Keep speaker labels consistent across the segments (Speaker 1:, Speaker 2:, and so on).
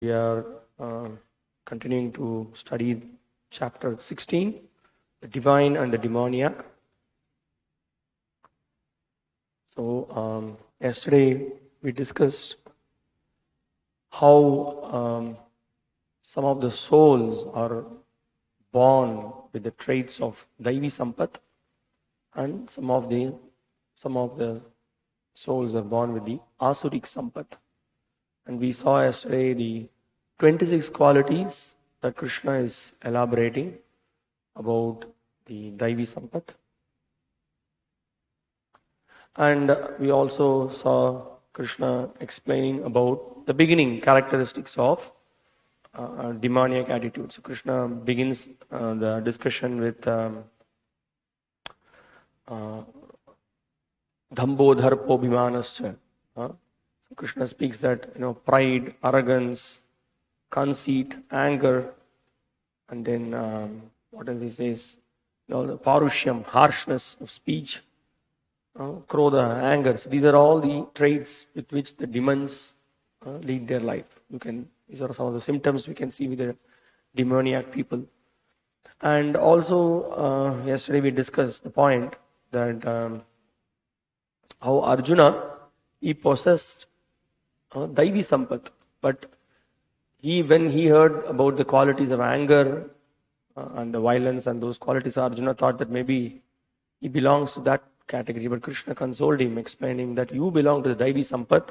Speaker 1: We are continuing to study chapter 16, the divine and the demoniac. So, yesterday we discussed how some of the souls are born with the traits of Daivi Sampat, and some of the souls are born with the Asurik Sampat. And we saw yesterday the 26 qualities that Krishna is elaborating about the Daivi Sampat. And we also saw Krishna explaining about the beginning characteristics of demoniac attitude. So Krishna begins the discussion with Dhambo Dharpo Bhimanascha. Krishna speaks that pride, arrogance, conceit, anger, and then what else he says? The parushyam, harshness of speech, krodha, anger. So these are all the traits with which the demons lead their life. These are some of the symptoms we can see with the demoniac people. And also yesterday we discussed the point that how Arjuna, he possessed Daivi Sampat, but when he heard about the qualities of anger and the violence and those qualities, Arjuna thought that maybe he belongs to that category. But Krishna consoled him, explaining that you belong to the Daivi Sampat.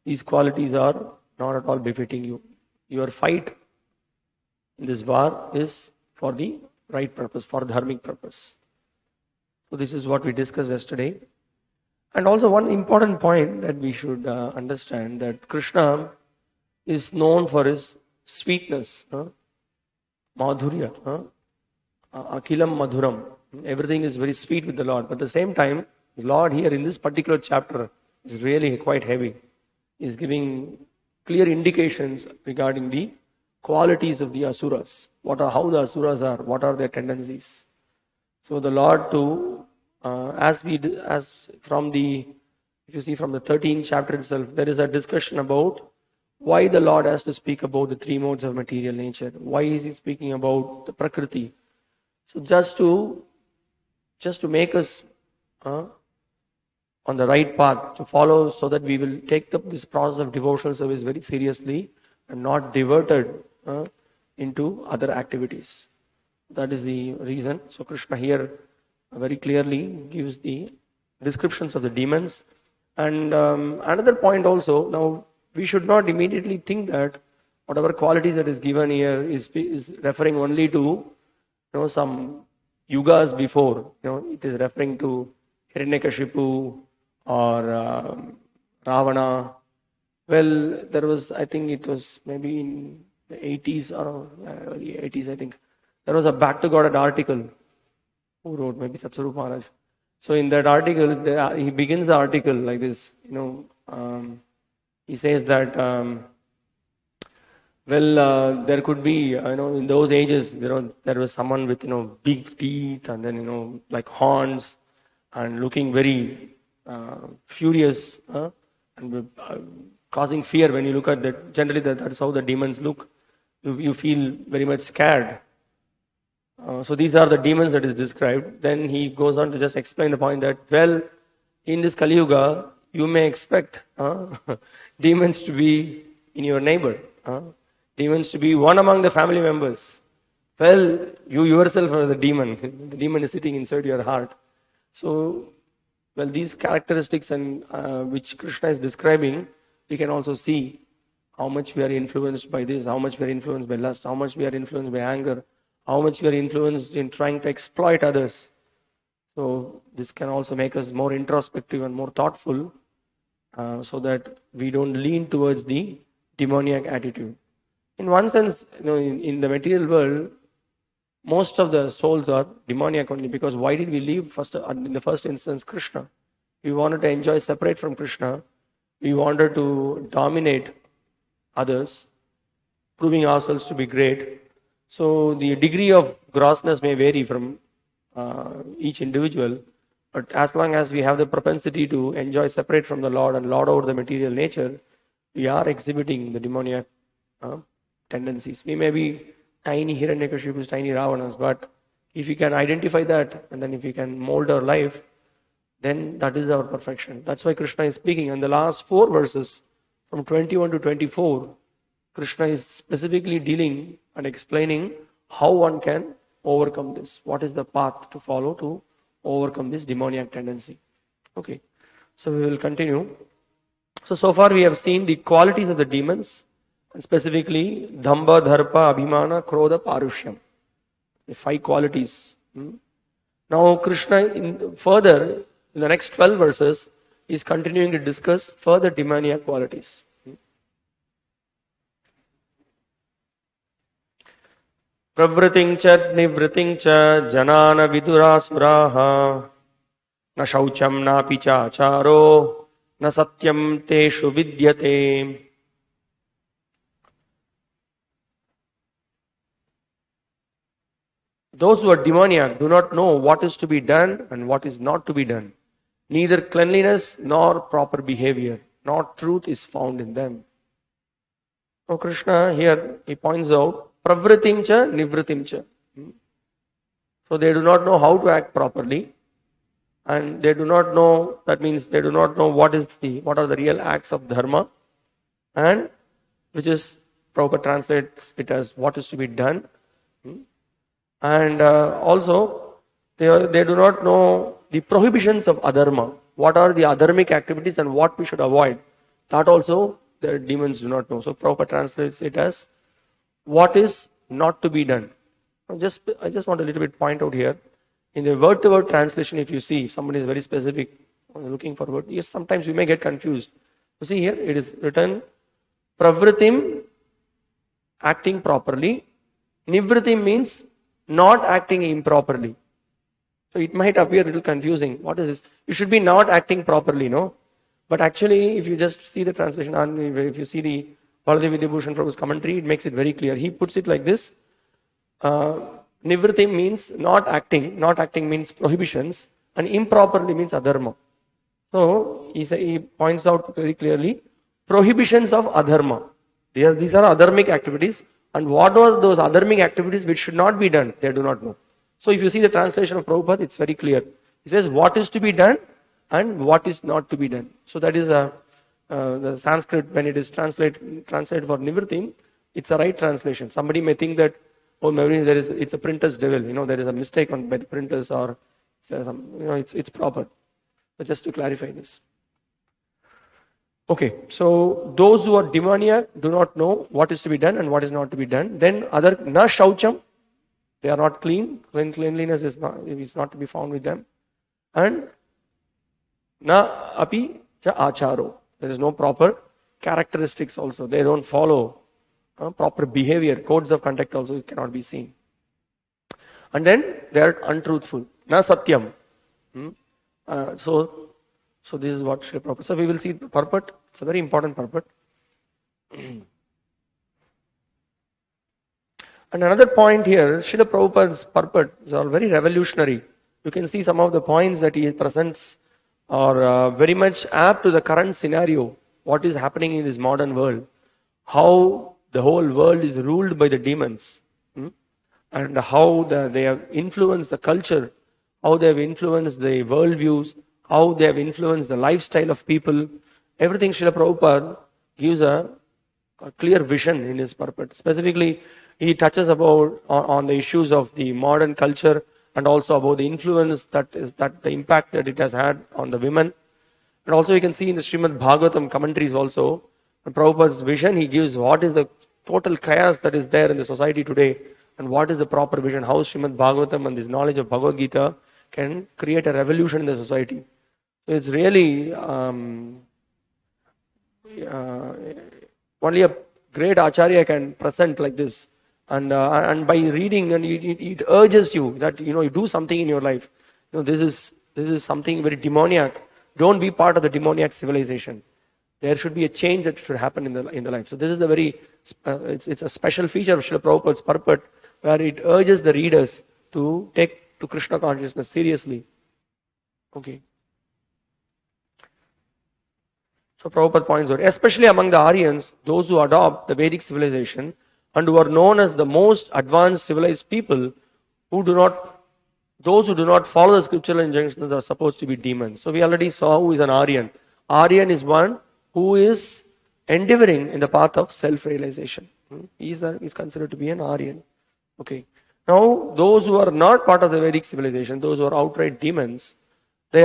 Speaker 1: These qualities are not at all befitting you. Your fight in this war is for the right purpose, for dharmic purpose. So this is what we discussed yesterday. And also one important point that we should understand, that Krishna is known for his sweetness, madhurya, akilam madhuram. Everything is very sweet with the Lord. But at the same time, the Lord here in this particular chapter is really quite heavy. He's giving clear indications regarding the qualities of the asuras. How the asuras are, what are their tendencies. So the Lord too, if you see from the 13th chapter itself, there is a discussion about why the Lord has to speak about the three modes of material nature. Why is he speaking about the Prakriti? So just to make us on the right path to follow, so that we will take up this process of devotional service very seriously and not diverted into other activities. That is the reason. So Krishna here very clearly gives the descriptions of the demons. And another point also, now we should not immediately think that whatever qualities that is given here is referring only to some yugas before. It is referring to Hiranyakashipu or Ravana. Well, there was, I think it was maybe in the 80s or early 80s, I think. There was a Back to God article. Who wrote? Maybe Satsarup Maharaj. So in that article, he begins the article like this. He says that, there could be, in those ages, there was someone with, big teeth and then, like horns and looking very furious and causing fear when you look at that. Generally, that's how the demons look. You feel very much scared. So these are the demons that is described. Then he goes on to just explain the point that, in this Kali Yuga, you may expect demons to be in your neighbor, demons to be one among the family members. You yourself are the demon. The demon is sitting inside your heart. So, these characteristics and which Krishna is describing, we can also see how much we are influenced by this, how much we are influenced by lust, how much we are influenced by anger, how much we are influenced in trying to exploit others. So this can also make us more introspective and more thoughtful, so that we don't lean towards the demoniac attitude. In one sense, in the material world, most of the souls are demoniac only, because why did we leave in the first instance Krishna? We wanted to enjoy separate from Krishna. We wanted to dominate others, proving ourselves to be great. So the degree of grossness may vary from each individual, but as long as we have the propensity to enjoy separate from the Lord and lord over the material nature, we are exhibiting the demoniac tendencies. We may be tiny Hiranyakashipus, tiny Ravanas, but if you can identify that and then if you can mold our life, then that is our perfection. That's why Krishna is speaking. In the last 4 verses, from 21 to 24, Krishna is specifically dealing and explaining how one can overcome this. What is the path to follow to overcome this demoniac tendency? Okay, so we will continue. So far we have seen the qualities of the demons, and specifically Dhamma, Dharpa, Abhimana, Krodha, Parushyam. The 5 qualities. Now Krishna further, in the next 12 verses, is continuing to discuss further demoniac qualities. Pravriting cha nivriting cha janana vidurasuraha na shaucham na picha acharo na satyam teshu vidyate. Those who are demoniac do not know what is to be done and what is not to be done. Neither cleanliness nor proper behavior, nor truth is found in them. So Krishna here, he points out, pravritim cha, nivritim cha. So they do not know how to act properly, and they do not know, that means they do not know what are the real acts of dharma, and which is, Prabhupada translates it as what is to be done. And also, they do not know the prohibitions of adharma. What are the adharmic activities and what we should avoid. That also the demons do not know. So Prabhupada translates it as what is not to be done. I just want a little bit point out here. In the word-to-word translation, if you see, somebody is very specific, looking for word. Yes, sometimes we may get confused. You see here, it is written, pravritim, acting properly. Nivritim means not acting improperly. So it might appear a little confusing. What is this? You should be not acting properly, no? But actually, if you just see the translation, and if you see the Baladev Vidyabhushan Prabhu's commentary, it makes it very clear. He puts it like this. Nivritim means not acting. Not acting means prohibitions. And improperly means adharma. So he points out very clearly prohibitions of adharma. These are adharmic activities. And what are those adharmic activities which should not be done? They do not know. So if you see the translation of Prabhupada, it's very clear. He says what is to be done and what is not to be done. So that is the Sanskrit, when it is translated for Nivritim, it's a right translation. Somebody may think that, oh, maybe it's a printer's devil. There is a mistake by the printers, or it's proper. So just to clarify this. Okay, so those who are demoniac do not know what is to be done and what is not to be done. Then na shaucham, they are not clean. Cleanliness is not to be found with them. And na api cha acharo, there is no proper characteristics also. They don't follow proper behavior. Codes of conduct also cannot be seen. And then they are untruthful. Na satyam. So this is what Srila Prabhupada. So we will see the purport. It's a very important purport. And another point here, Srila Prabhupada's purport is all very revolutionary. You can see some of the points that he presents are very much apt to the current scenario, what is happening in this modern world, how the whole world is ruled by the demons, and how they have influenced the culture, how they have influenced the worldviews, how they have influenced the lifestyle of people. Everything Srila Prabhupada gives a clear vision in his purport. Specifically, he touches on the issues of the modern culture and also about the influence the impact that it has had on the women. And also you can see in the Srimad Bhagavatam commentaries also, Prabhupada's vision, he gives what is the total chaos that is there in the society today and what is the proper vision, how Srimad Bhagavatam and this knowledge of Bhagavad Gita can create a revolution in the society. So it's really only a great Acharya can present like this. And by reading, and it urges you that you do something in your life. This is something very demoniac. Don't be part of the demoniac civilization. There should be a change that should happen in the life. So this is the very it's a special feature of Srila Prabhupada's purport, where it urges the readers to take to Krishna consciousness seriously. Okay. So Prabhupada points out, especially among the Aryans, those who adopt the Vedic civilization and who are known as the most advanced civilized people, those who do not follow the scriptural injunctions are supposed to be demons. So we already saw who is an Aryan. Aryan is one who is endeavoring in the path of self-realization. He is considered to be an Aryan. Okay. Now, those who are not part of the Vedic civilization, those who are outright demons, they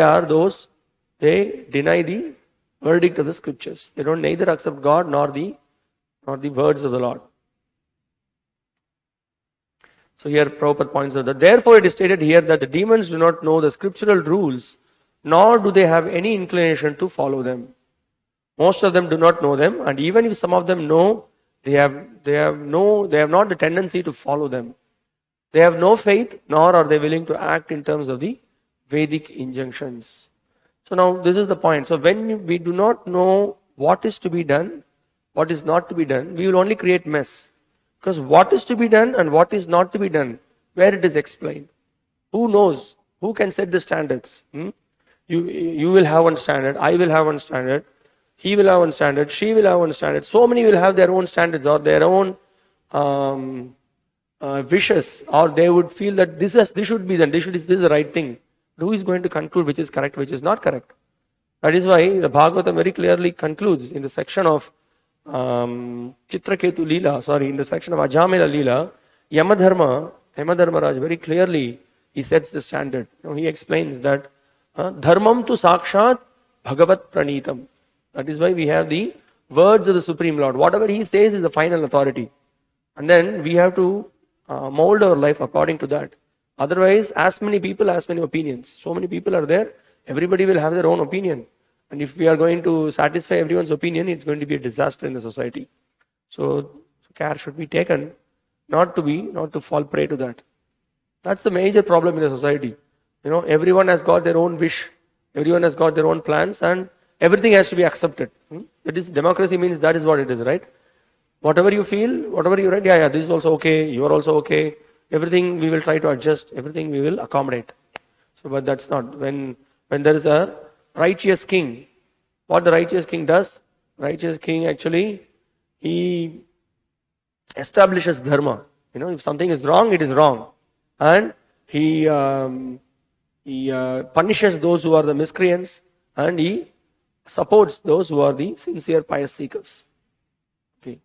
Speaker 1: deny the verdict of the scriptures. They don't neither accept God nor the words of the Lord. So here Prabhupada points out that therefore it is stated here that the demons do not know the scriptural rules, nor do they have any inclination to follow them. Most of them do not know them, and even if some of them know, they have not the tendency to follow them. They have no faith, nor are they willing to act in terms of the Vedic injunctions. So now this is the point. So when we do not know what is to be done, what is not to be done, we will only create mess. Because what is to be done and what is not to be done, where it is explained. Who knows? Who can set the standards? You will have one standard, I will have one standard, he will have one standard, she will have one standard. So many will have their own standards or their own wishes, or they would feel that this should be done, this is the right thing. Who is going to conclude which is correct, which is not correct? That is why the Bhagavatam very clearly concludes in the section of Chitraketu Leela, in the section of Ajamila Leela, Yamadharma Raj very clearly he sets the standard. He explains that Dharmam tu Sakshat Bhagavat Pranitam. That is why we have the words of the Supreme Lord. Whatever he says is the final authority. And then we have to mold our life according to that. Otherwise, as many people, as many opinions. So many people are there, everybody will have their own opinion. And if we are going to satisfy everyone's opinion, it's going to be a disaster in the society. So care should be taken not to fall prey to that. That's the major problem in the society. Everyone has got their own wish, everyone has got their own plans, and everything has to be accepted. That is, democracy means that is what it is, right? Whatever you feel, whatever you write, this is also okay, you are also okay. Everything we will try to adjust, everything we will accommodate. So, but that's not. When there is a righteous king, what the righteous king does, righteous king actually, he establishes dharma. If something is wrong, it is wrong. And he punishes those who are the miscreants, and he supports those who are the sincere pious seekers. Okay.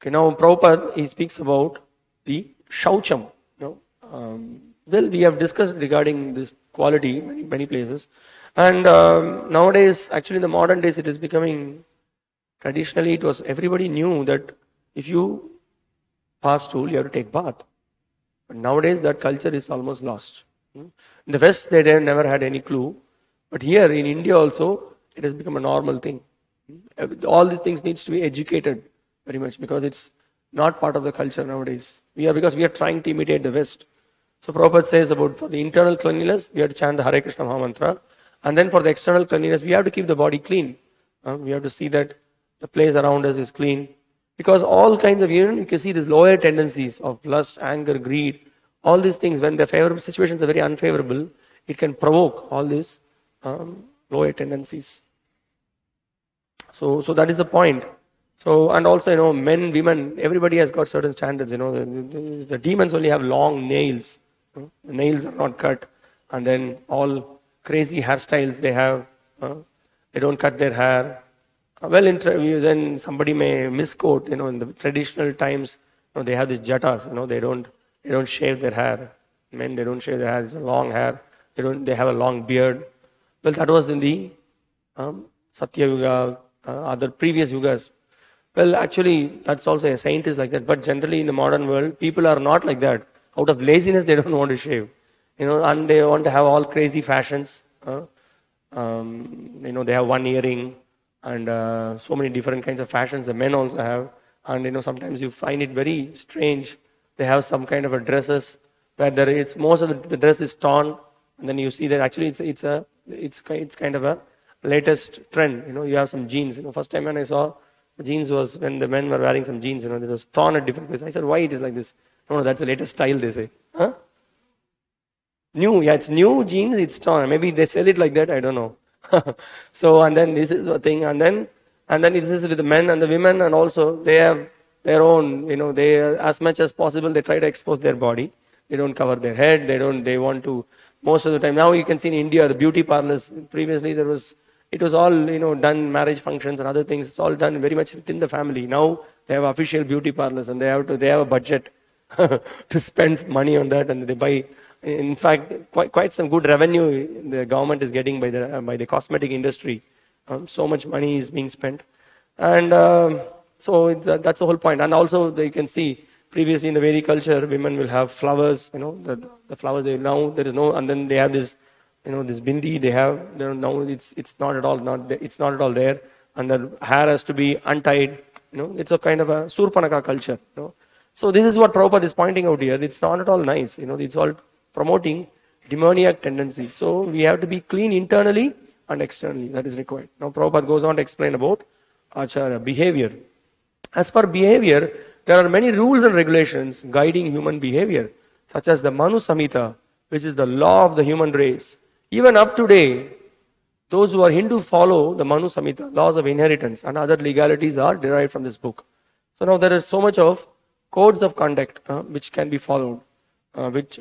Speaker 1: Okay, now Prabhupada, he speaks about the Shaucham. Well, we have discussed regarding this quality many places. And nowadays, actually in the modern days, it is becoming, traditionally everybody knew that if you pass stool, you have to take bath. But nowadays, that culture is almost lost. In the West, they never had any clue. But here in India also, it has become a normal thing. All these things needs to be educated very much, because it's not part of the culture nowadays. Because we are trying to imitate the West. So Prabhupada says about for the internal cleanliness, we have to chant the Hare Krishna Maha Mantra. And then for the external cleanliness, we have to keep the body clean. We have to see that the place around us is clean. Because all kinds of, you can see these lower tendencies of lust, anger, greed, all these things, when the favorable situations are very unfavorable, it can provoke all these lower tendencies. So that is the point. So, and also, men, women, everybody has got certain standards. The demons only have long nails. The nails are not cut. And then all crazy hairstyles they have. They don't cut their hair. Then somebody may misquote. In the traditional times, they have these jatas. They don't shave their hair. Men, they don't shave their hair. It's a long hair. They have a long beard. Well, that was in the Satya Yuga, other previous yugas. Well, actually, that's also a saint is like that. But generally, in the modern world, people are not like that. Out of laziness, they don't want to shave. And they want to have all crazy fashions. They have one earring and so many different kinds of fashions the men also have. And sometimes you find it very strange. They have some kind of a dresses where most of the dress is torn, and then you see that actually it's kind of a latest trend. You have some jeans. First time when I saw jeans was, when the men were wearing some jeans, it was torn at different places. I said, why it is like this? No, that's the latest style, they say. Huh? New, yeah, it's new jeans, it's torn. Maybe they sell it like that, I don't know. So, and then this is the thing, and then this is with the men and the women, and also they have their own, they, as much as possible, they try to expose their body. They don't cover their head, they want to, most of the time. Now you can see in India, the beauty parlors, previously it was all, done, marriage functions and other things, it's all done very much within the family. Now they have official beauty parlors, and they have a budget to spend money on that, and they buy. In fact, quite some good revenue the government is getting by the cosmetic industry. So much money is being spent, and so that's the whole point. And also, you can see previously in the Vedic culture, women will have flowers. The flowers now there is no, and then they have this, this bindi. They have now it's not at all there, and the hair has to be untied. It's a kind of a Surpanaka culture. So this is what Prabhupada is pointing out here. It's not at all nice. It's all promoting demoniac tendencies. So we have to be clean internally and externally. That is required. Now Prabhupada goes on to explain about Acharya, behavior. As for behavior, there are many rules and regulations guiding human behavior, such as the Manu Samhita, which is the law of the human race. Even up to today, those who are Hindu follow the Manu Samhita, laws of inheritance, and other legalities are derived from this book. So now there is so much of codes of conduct which can be followed. Which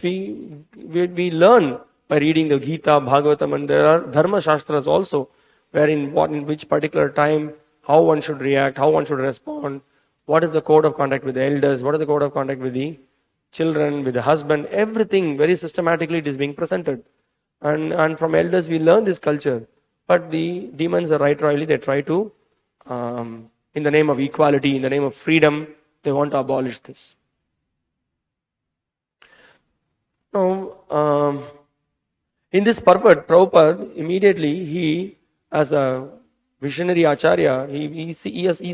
Speaker 1: we learn by reading the Gita, Bhagavatam, and there are Dharma-śāstras also, where in which particular time, how one should react, how one should respond, what is the code of conduct with the elders, what is the code of conduct with the children, with the husband, everything very systematically it is being presented. And from elders we learn this culture, but the demons are rightly, they try to, in the name of equality, in the name of freedom, they want to abolish this. Now, in this purport, Prabhupada, immediately, he, as a visionary Acharya, he's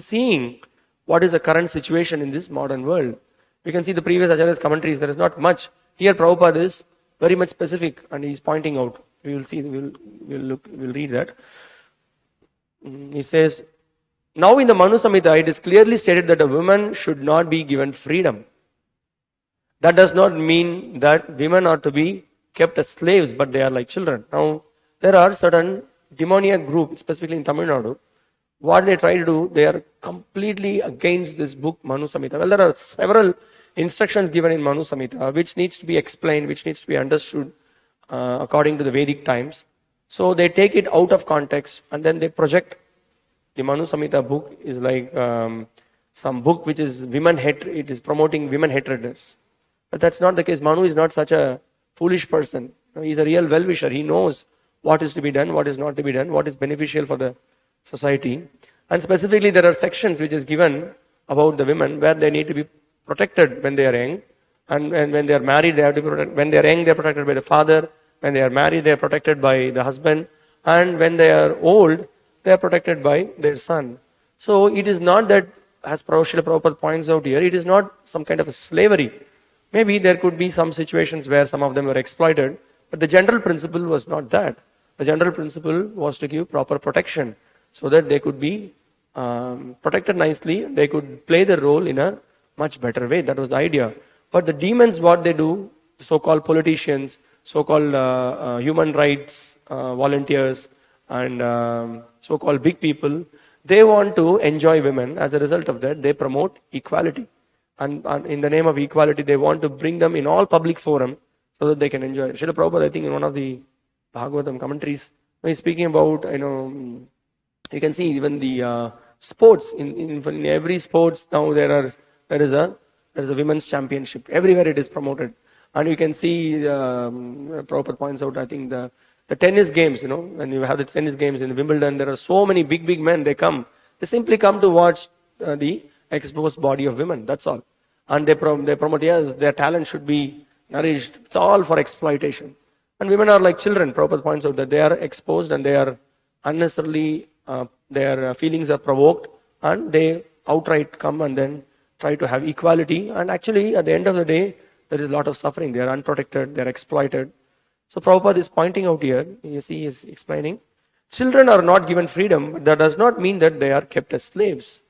Speaker 1: seeing what is the current situation in this modern world. We can see the previous Acharya's commentaries, there is not much. Here, Prabhupada is very much specific, and he's pointing out. We will see, we'll read that. He says, now in the Manu Samhita, it is clearly stated that a woman should not be given freedom. That does not mean that women are to be kept as slaves, but they are like children. Now, there are certain demoniac groups, specifically in Tamil Nadu. What they try to do, they are completely against this book, Manu Samhita. Well, there are several instructions given in Manu Samhita, which needs to be explained, which needs to be understood according to the Vedic times. So they take it out of context, and then they project. The Manu Samhita book is like some book which is it is promoting women hatredness. But that's not the case. Manu is not such a foolish person. He's a real well-wisher. He knows what is to be done, what is not to be done, what is beneficial for the society. And specifically, there are sections which is given about the women where they need to be protected when they are young. And when they are married, they have to be protected. When they are young, they are protected by the father. When they are married, they are protected by the husband. And when they are old, they are protected by their son. So it is not that, as Srila Prabhupada points out here, it is not some kind of a slavery. Maybe there could be some situations where some of them were exploited, but the general principle was not that. The general principle was to give proper protection so that they could be protected nicely, they could play their role in a much better way. That was the idea. But the demons, what they do, so-called politicians, so-called human rights volunteers, and so-called big people, they want to enjoy women. As a result of that, they promote equality. And in the name of equality, they want to bring them in all public forum so that they can enjoy it. Srila Prabhupada, I think in one of the Bhagavatam commentaries, he's speaking about, you can see even the sports. In every sports now there is a women's championship. Everywhere it is promoted. And you can see, Prabhupada points out, I think the tennis games, when you have the tennis games in Wimbledon, there are so many big men, they simply come to watch the exposed body of women, that's all. And they promote, yes, their talent should be nourished. It's all for exploitation. And women are like children. Prabhupada points out that they are exposed and they are unnecessarily, their feelings are provoked, and they outright come and then try to have equality. And actually, at the end of the day, there is a lot of suffering. They are unprotected, they are exploited. So Prabhupada is pointing out here, you see, he is explaining. Children are not given freedom, but that does not mean that they are kept as slaves.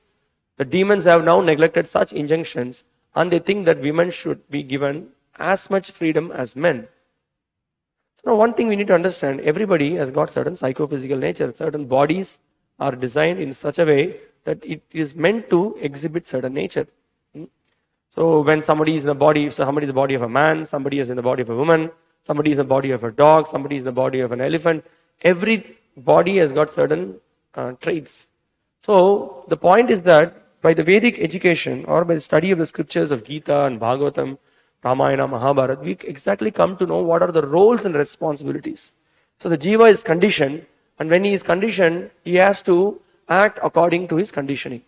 Speaker 1: The demons have now neglected such injunctions, and they think that women should be given as much freedom as men. Now, one thing we need to understand, everybody has got certain psychophysical nature. Certain bodies are designed in such a way that it is meant to exhibit certain nature. So when somebody is in the body, somebody is in the body of a man, somebody is in the body of a woman, somebody is in the body of a dog, somebody is in the body of an elephant, every body has got certain traits. So the point is that by the Vedic education or by the study of the scriptures of Gita and Bhagavatam, Ramayana, Mahabharata, we exactly come to know what are the roles and responsibilities. So the jiva is conditioned, and when he is conditioned, he has to act according to his conditioning.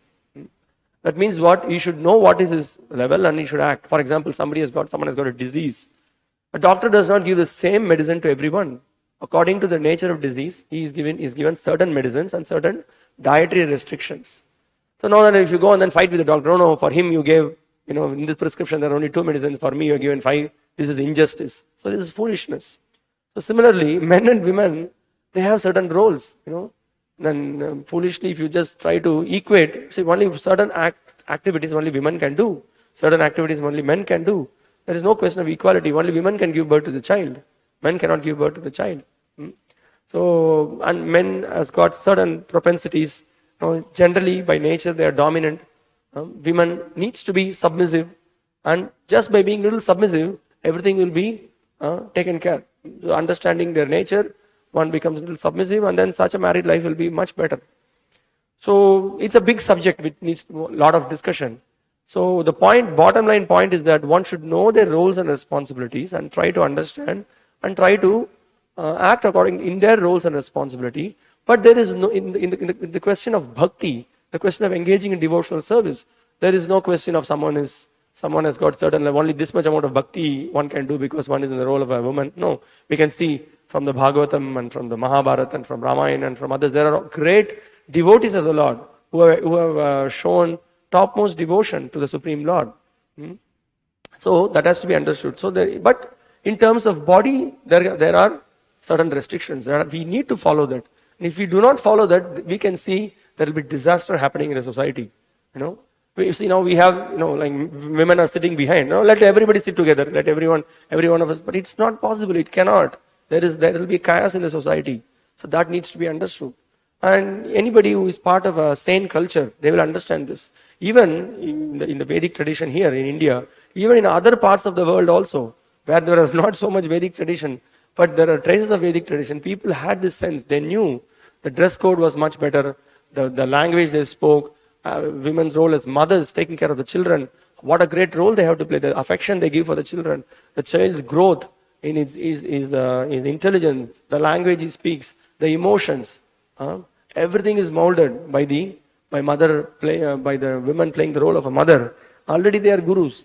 Speaker 1: That means what? He should know what is his level and he should act. For example, someone has got a disease. A doctor does not give the same medicine to everyone. According to the nature of disease, he is given certain medicines and certain dietary restrictions. So now that if you go and then fight with the doctor, no, for him you gave, in this prescription there are only 2 medicines, for me you are given 5, this is injustice. So this is foolishness. So similarly, men and women, they have certain roles, Then foolishly if you just try to equate, see only certain activities only women can do, certain activities only men can do. There is no question of equality, only women can give birth to the child. Men cannot give birth to the child. So, and men has got certain propensities. Generally, by nature, they are dominant. Women needs to be submissive, and just by being little submissive, everything will be taken care. So understanding their nature, one becomes a little submissive, and then such a married life will be much better. So it's a big subject which needs a lot of discussion. So the bottom line point is that one should know their roles and responsibilities and try to understand and try to act according in their roles and responsibility. But there is no in the question of bhakti, the question of engaging in devotional service, there is no question of someone has got certain only this much amount of bhakti one can do because one is in the role of a woman. No, we can see from the Bhagavatam and from the Mahabharata and from Ramayana and from others, there are great devotees of the Lord who have shown topmost devotion to the Supreme Lord. So that has to be understood. But in terms of body, there are certain restrictions. We need to follow that. And if we do not follow that, we can see there will be disaster happening in the society. We see now we have, like women are sitting behind. Let everybody sit together. Let every one of us. But it's not possible. It cannot. There will be chaos in the society. So that needs to be understood. And anybody who is part of a sane culture, they will understand this. Even in the Vedic tradition here in India, even in other parts of the world also, where there is not so much Vedic tradition, but there are traces of Vedic tradition, people had this sense. They knew the dress code was much better, the language they spoke, women's role as mothers, taking care of the children. What a great role they have to play, the affection they give for the children, the child's growth in his intelligence, the language he speaks, the emotions. Everything is molded by the women playing the role of a mother. Already they are gurus.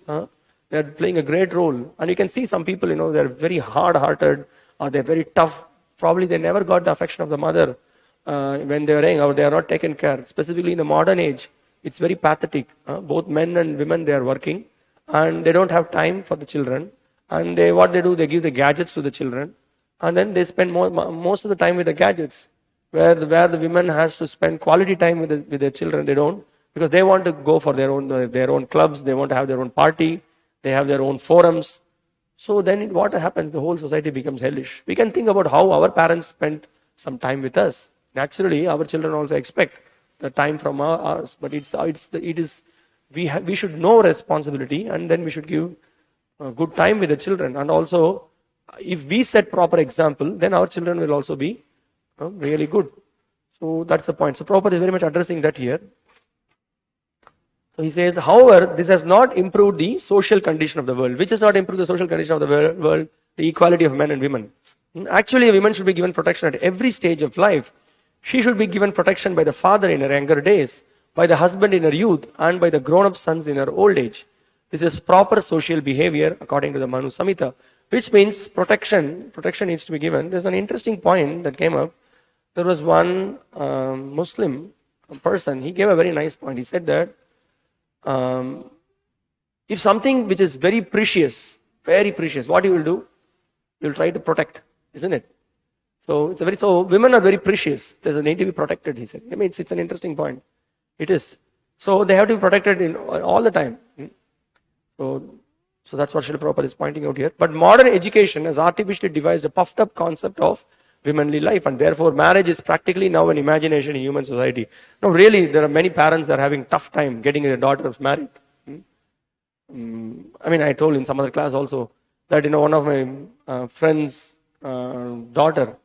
Speaker 1: They are playing a great role. And you can see some people, they are very hard-hearted or they are very tough. Probably they never got the affection of the mother when they were young, or they are not taken care. Specifically in the modern age, it's very pathetic. Both men and women, they are working and they don't have time for the children. And what they do, they give the gadgets to the children. And then they spend most of the time with the gadgets. Where the women has to spend quality time with their children, they don't, because they want to go for their own clubs, they want to have their own party, they have their own forums. So then what happens? The whole society becomes hellish. We can think about how our parents spent some time with us. Naturally, our children also expect the time from ours, but we should know responsibility, and then we should give good time with the children. And also, if we set proper example, then our children will also be really good. So that's the point. So Prabhupada is very much addressing that here. So he says, however, this has not improved the social condition of the world. Which has not improved the social condition of the world? The equality of men and women. Actually, a woman should be given protection at every stage of life. She should be given protection by the father in her younger days, by the husband in her youth, and by the grown-up sons in her old age. This is proper social behavior according to the Manu Samhita, which means protection needs to be given. There's an interesting point that came up. There was one Muslim person, he gave a very nice point. He said that if something which is very precious, what you will do? You will try to protect, isn't it? So women are very precious. They need to be protected, he said. I mean, it's an interesting point. It is. So they have to be protected in all the time. So that's what Srila Prabhupada is pointing out here. But modern education has artificially devised a puffed up concept of womanly life, and therefore marriage is practically now an imagination in human society. No, really, there are many parents that are having tough time getting their daughters married. I mean, I told in some other class also that one of my friends' daughter,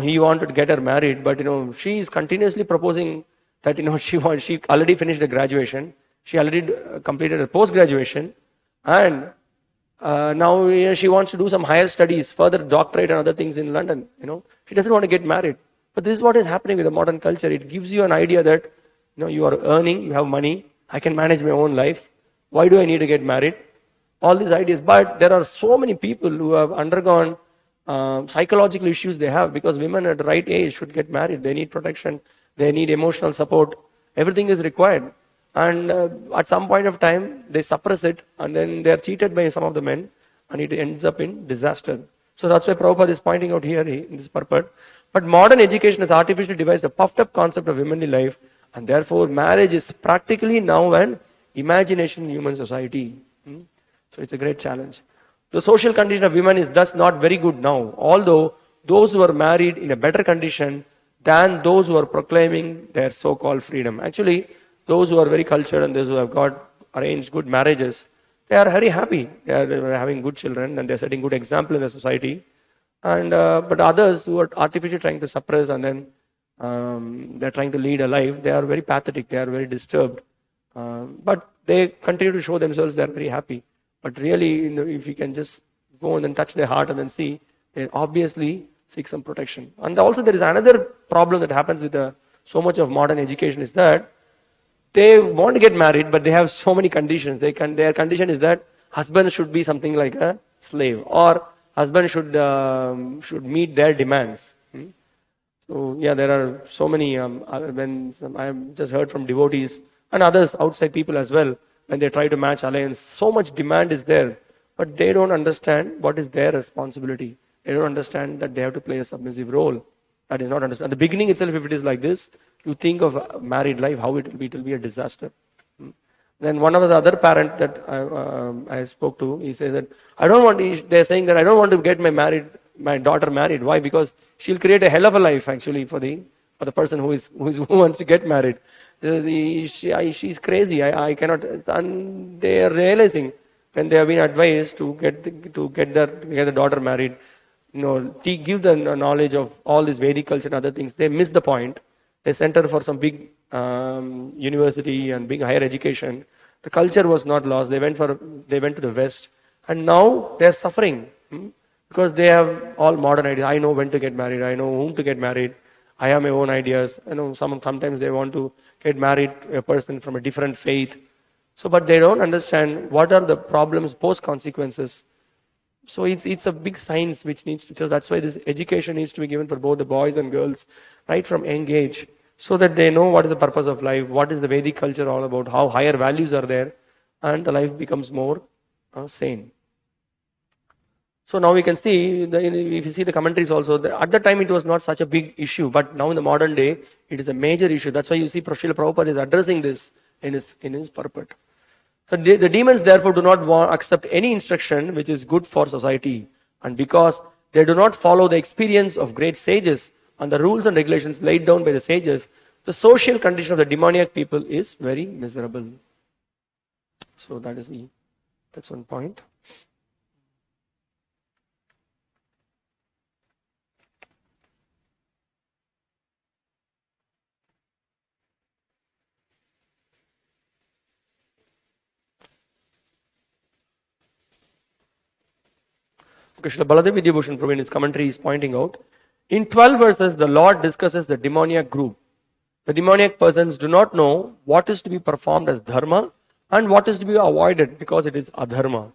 Speaker 1: he wanted to get her married, but she is continuously proposing that she already finished her graduation, she already completed her post graduation, and now she wants to do some higher studies, further doctorate and other things in London. She doesn't want to get married. But this is what is happening with the modern culture. It gives you an idea that you are earning, you have money, I can manage my own life. Why do I need to get married? All these ideas. But there are so many people who have undergone psychological issues they have, because women at the right age should get married. They need protection. They need emotional support. Everything is required. And at some point of time, they suppress it, and then they are cheated by some of the men, and it ends up in disaster. So that's why Prabhupada is pointing out here in this purport. But modern education has artificially devised a puffed up concept of womanly life, and therefore marriage is practically now an imagination in human society. So it's a great challenge. The social condition of women is thus not very good now, although those who are married in a better condition than those who are proclaiming their so-called freedom. Actually, those who are very cultured and those who have got arranged good marriages, they are very happy. They are having good children and they are setting good example in the society. And but others who are artificially trying to suppress and then they are trying to lead a life, they are very pathetic. They are very disturbed. But they continue to show themselves they are very happy. But really, if you can just go and then touch their heart and then see, they obviously seek some protection. And also there is another problem that happens with so much of modern education is that they want to get married, but they have so many conditions. Their condition is that husband should be something like a slave, or husband should meet their demands. So yeah, there are so many. I have just heard from devotees and others outside people as well, when they try to match alliance, so much demand is there, but they don't understand what is their responsibility. They don't understand that they have to play a submissive role. That is not understood. At the beginning itself, if it is like this, you think of married life, how it will be a disaster. Then one of the other parent that I spoke to, he says that they're saying that I don't want to get my daughter married. Why? Because she'll create a hell of a life actually for the person who wants to get married. She's crazy. I cannot. And they are realizing when they have been advised to get the daughter married, give the knowledge of all this Vedic culture and other things. They miss the point. They sent her for some big university and big higher education. The culture was not lost. They went to the West, and now they are suffering because they have all modern ideas. I know when to get married. I know whom to get married. I have my own ideas. Sometimes they want to get married to a person from a different faith. But they don't understand what are the problems, post consequences. So it's a big science which needs to tell. That's why this education needs to be given for both the boys and girls, right from young age, so that they know what is the purpose of life, what is the Vedic culture all about, how higher values are there, and the life becomes more sane. So now we can see, if you see the commentaries also, at the time it was not such a big issue, but now in the modern day, it is a major issue. That's why you see Srila Prabhupada is addressing this in his purport. So the demons therefore do not accept any instruction which is good for society. And because they do not follow the experience of great sages and the rules and regulations laid down by the sages, the social condition of the demoniac people is very miserable. So that's one point. Srila Baladev Vidyabhushan Prabhu in his commentary is pointing out, in 12 verses, the Lord discusses the demoniac group. The demoniac persons do not know what is to be performed as dharma and what is to be avoided because it is adharma.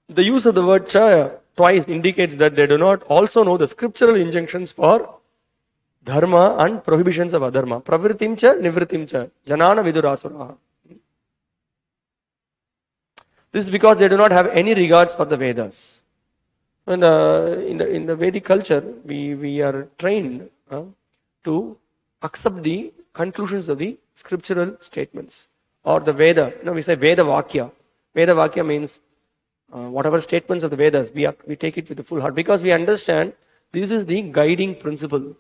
Speaker 1: The use of the word chaya twice indicates that they do not also know the scriptural injunctions for dharma and prohibitions of adharma. Pravritim cha, nivritim cha, janana vidurasuraha. This is because they do not have any regards for the Vedas. In the Vedic culture, we are trained to accept the conclusions of the scriptural statements or the Veda. We say Veda Vakya. Veda Vakya means whatever statements of the Vedas, we take it with a full heart because we understand this is the guiding principle.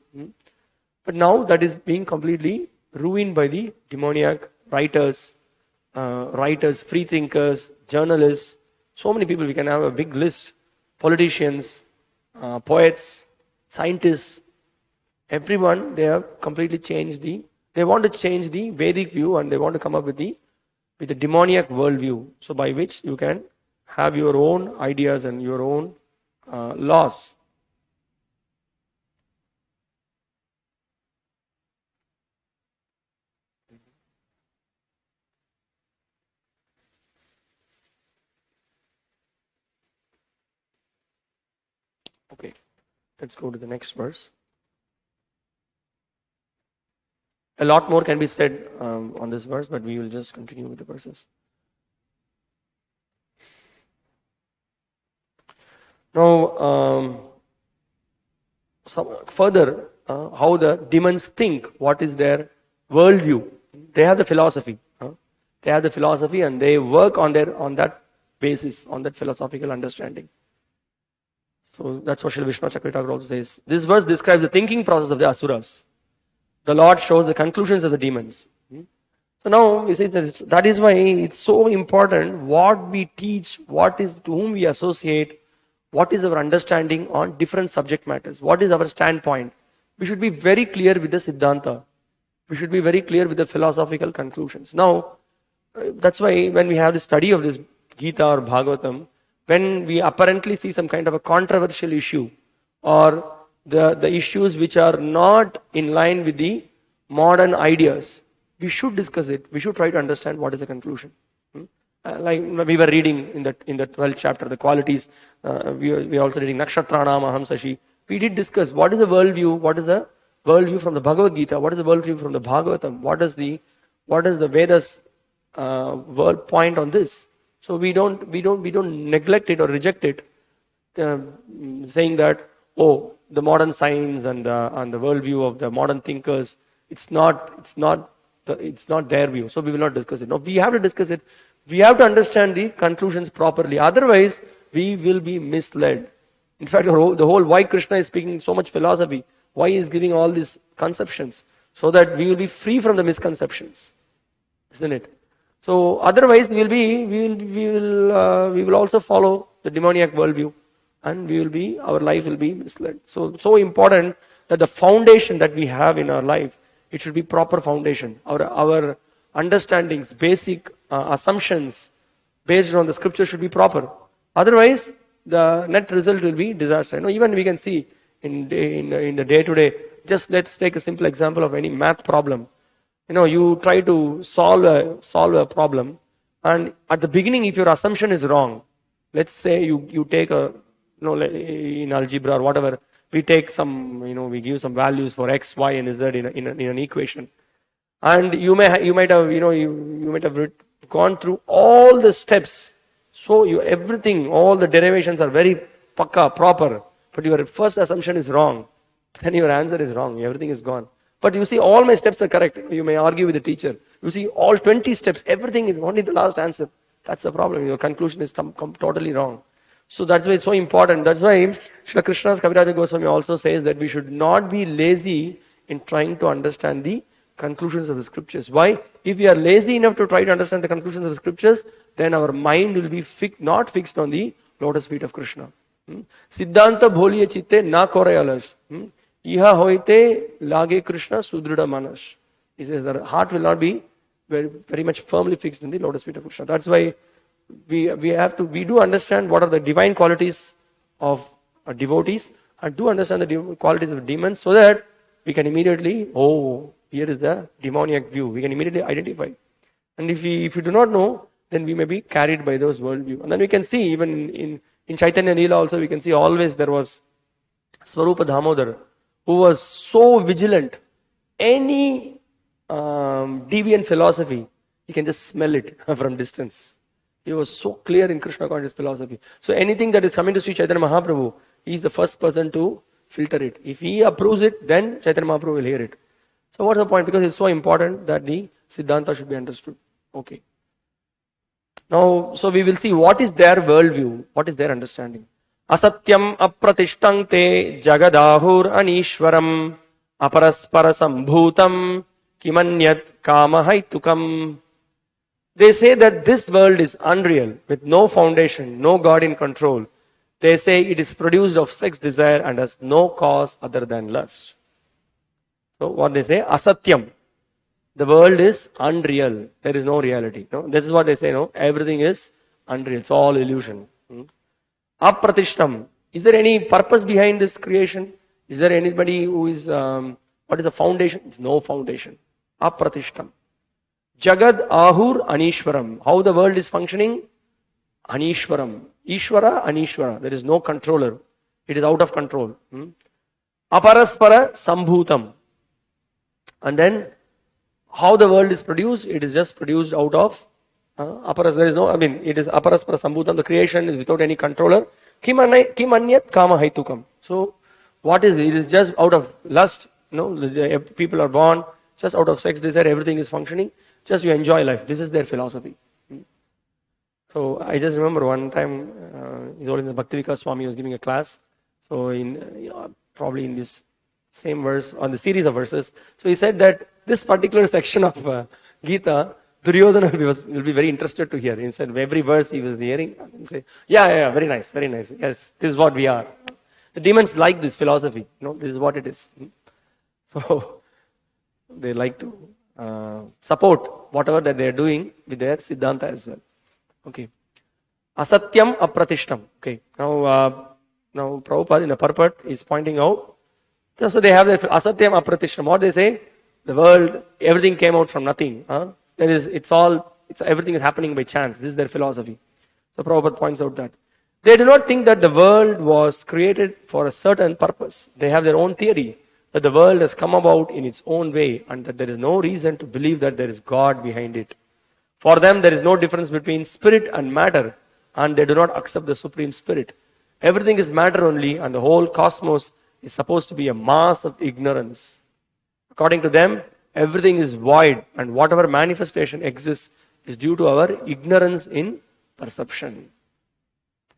Speaker 1: But now that is being completely ruined by the demoniac writers, free thinkers, journalists. So many people, we can have a big list. Politicians, poets, scientists, everyone, they have completely changed they want to change the Vedic view and they want to come up with the demoniac worldview. So by which you can have your own ideas and your own laws. Okay, let's go to the next verse. A lot more can be said on this verse, but we will just continue with the verses. Now, further, how the demons think, what is their worldview. They have the philosophy. They have the philosophy and they work on that basis, on that philosophical understanding. So that's what Srila Vishnu Chakravarti also says. This verse describes the thinking process of the asuras. The Lord shows the conclusions of the demons. So now we say that is why it's so important what we teach, to whom we associate, what is our understanding on different subject matters, what is our standpoint. We should be very clear with the Siddhanta. We should be very clear with the philosophical conclusions. Now, that's why when we have the study of this Gita or Bhagavatam, when we apparently see some kind of a controversial issue or the issues which are not in line with the modern ideas, we should discuss it. We should try to understand what is the conclusion. Like we were reading in the 12th chapter, the qualities. We are also reading Nakshatranam Aham Sashi. We did discuss what is the worldview, what is the worldview from the Bhagavad Gita, what is the worldview from the Bhagavatam, what is the Vedas world point on this. So we don't neglect it or reject it, saying that the modern science and the worldview of the modern thinkers, it's not their view. So we will not discuss it. No, we have to discuss it. We have to understand the conclusions properly. Otherwise, we will be misled. In fact, the whole why Krishna is speaking so much philosophy, why he is giving all these conceptions, so that we will be free from the misconceptions, isn't it? So otherwise, we will also follow the demoniac worldview, and our life will be misled. So important that the foundation that we have in our life, it should be proper foundation. Our understandings, basic assumptions based on the scripture should be proper. Otherwise, the net result will be disaster. Even we can see in the day-to-day. Just let's take a simple example of any math problem. You try to solve a problem, and at the beginning, if your assumption is wrong, let's say you take in algebra or whatever, we take we give some values for x, y, and z in an equation, and you might have gone through all the steps. So everything, all the derivations are very proper, but your first assumption is wrong. Then your answer is wrong. Everything is gone. But you see, all my steps are correct. You may argue with the teacher. You see, all 20 steps, everything is only the last answer. That's the problem. Your conclusion is totally wrong. So that's why it's so important. That's why Srila Krishna's Kaviraj Goswami also says that we should not be lazy in trying to understand the conclusions of the scriptures. Why? If we are lazy enough to try to understand the conclusions of the scriptures, then our mind will be not fixed on the lotus feet of Krishna. Siddhanta bholiye chitte na kore alash. Iha hoite lage Krishna sudrida manas. He says that heart will not be very, very much firmly fixed in the lotus feet of Krishna. That's why we do understand what are the divine qualities of devotees, and do understand the qualities of demons, so that we can immediately, here is the demoniac view. We can immediately identify. And if we do not know, then we may be carried by those worldview. And then we can see, even in Chaitanya Leela also, we can see always there was Swarupa Damodar, who was so vigilant. Any deviant philosophy, he can just smell it from distance. He was so clear in Krishna conscious philosophy. So anything that is coming to Sri Chaitanya Mahaprabhu, he is the first person to filter it. If he approves it, then Chaitanya Mahaprabhu will hear it. So what's the point? Because it's so important that the Siddhanta should be understood. Okay. Now, so we will see what is their worldview, what is their understanding. Asatyam apratishtankte jagadahur anishwaram aparaspara sambhutam kimanyat kamahaitukam. They say that this world is unreal, with no foundation, no God in control. They say it is produced of sex desire and has no cause other than lust. So what they say, asatyam. The world is unreal. There is no reality. No? This is what they say. No, everything is unreal. It's all illusion. Apratishtam. Is there any purpose behind this creation? Is there anybody who is, what is the foundation? No foundation. Apratishtam. Jagad ahur anishwaram. How the world is functioning? Anishwaram. Ishvara, anishvara. There is no controller. It is out of control. Aparaspara sambhutam. And then, how the world is produced? It is just produced out of there is no, it is aparaspara sambhutam. The creation is without any controller. Kimanyat kama haitukam. So, what is it? It is just out of lust. The people are born just out of sex desire. Everything is functioning. Just you enjoy life. This is their philosophy. So, I just remember one time, the Bhakti-śāstra Swami was giving a class. So, probably in this same verse, on the series of verses. So, he said that this particular section of Gita, Duryodhana will be very interested to hear. He said every verse he was hearing and say, yeah, very nice, very nice. Yes, this is what we are. The demons like this philosophy. This is what it is. So they like to support whatever that they are doing with their Siddhanta as well. Okay. Asatyam apratishtam. Okay. Now Prabhupada in the purport is pointing out. So they have their asatyam apratishtam. What they say? The world, everything came out from nothing. Everything is happening by chance. This is their philosophy. So Prabhupada points out that. They do not think that the world was created for a certain purpose. They have their own theory that the world has come about in its own way and that there is no reason to believe that there is God behind it. For them, there is no difference between spirit and matter, and they do not accept the Supreme Spirit. Everything is matter only, and the whole cosmos is supposed to be a mass of ignorance. According to them, everything is void, and whatever manifestation exists is due to our ignorance in perception.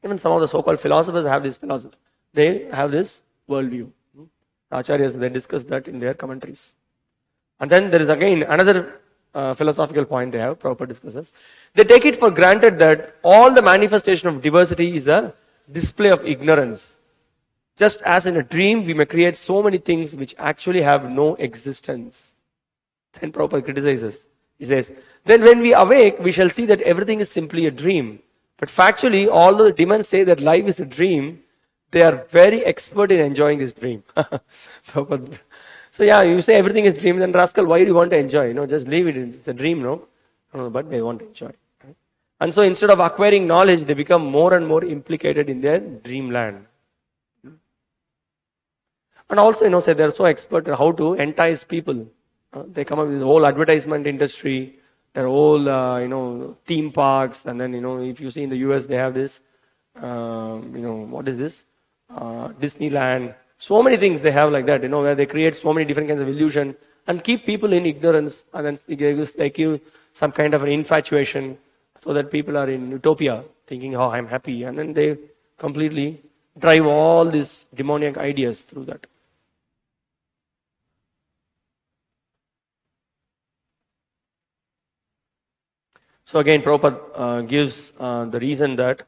Speaker 1: Even some of the so-called philosophers have this philosophy. They have this worldview. Acharyas, they discuss that in their commentaries. And then there is again another philosophical point they have, Prabhupada discusses. They take it for granted that all the manifestation of diversity is a display of ignorance. Just as in a dream, we may create so many things which actually have no existence. Then Prabhupada criticizes. He says, then when we awake, we shall see that everything is simply a dream. But factually, although the demons say that life is a dream, they are very expert in enjoying this dream. So yeah, you say everything is dream, then rascal, why do you want to enjoy? Just leave it. It's a dream, no? But they want to enjoy. And so instead of acquiring knowledge, they become more and more implicated in their dreamland. And also, say they're so expert at how to entice people. They come up with the whole advertisement industry, their whole, theme parks. And then, if you see in the US, they have this, what is this? Disneyland. So many things they have like that, where they create so many different kinds of illusion and keep people in ignorance. And then they give some kind of an infatuation so that people are in utopia, thinking, oh, I'm happy. And then they completely drive all these demoniac ideas through that. So again, Prabhupada gives the reason that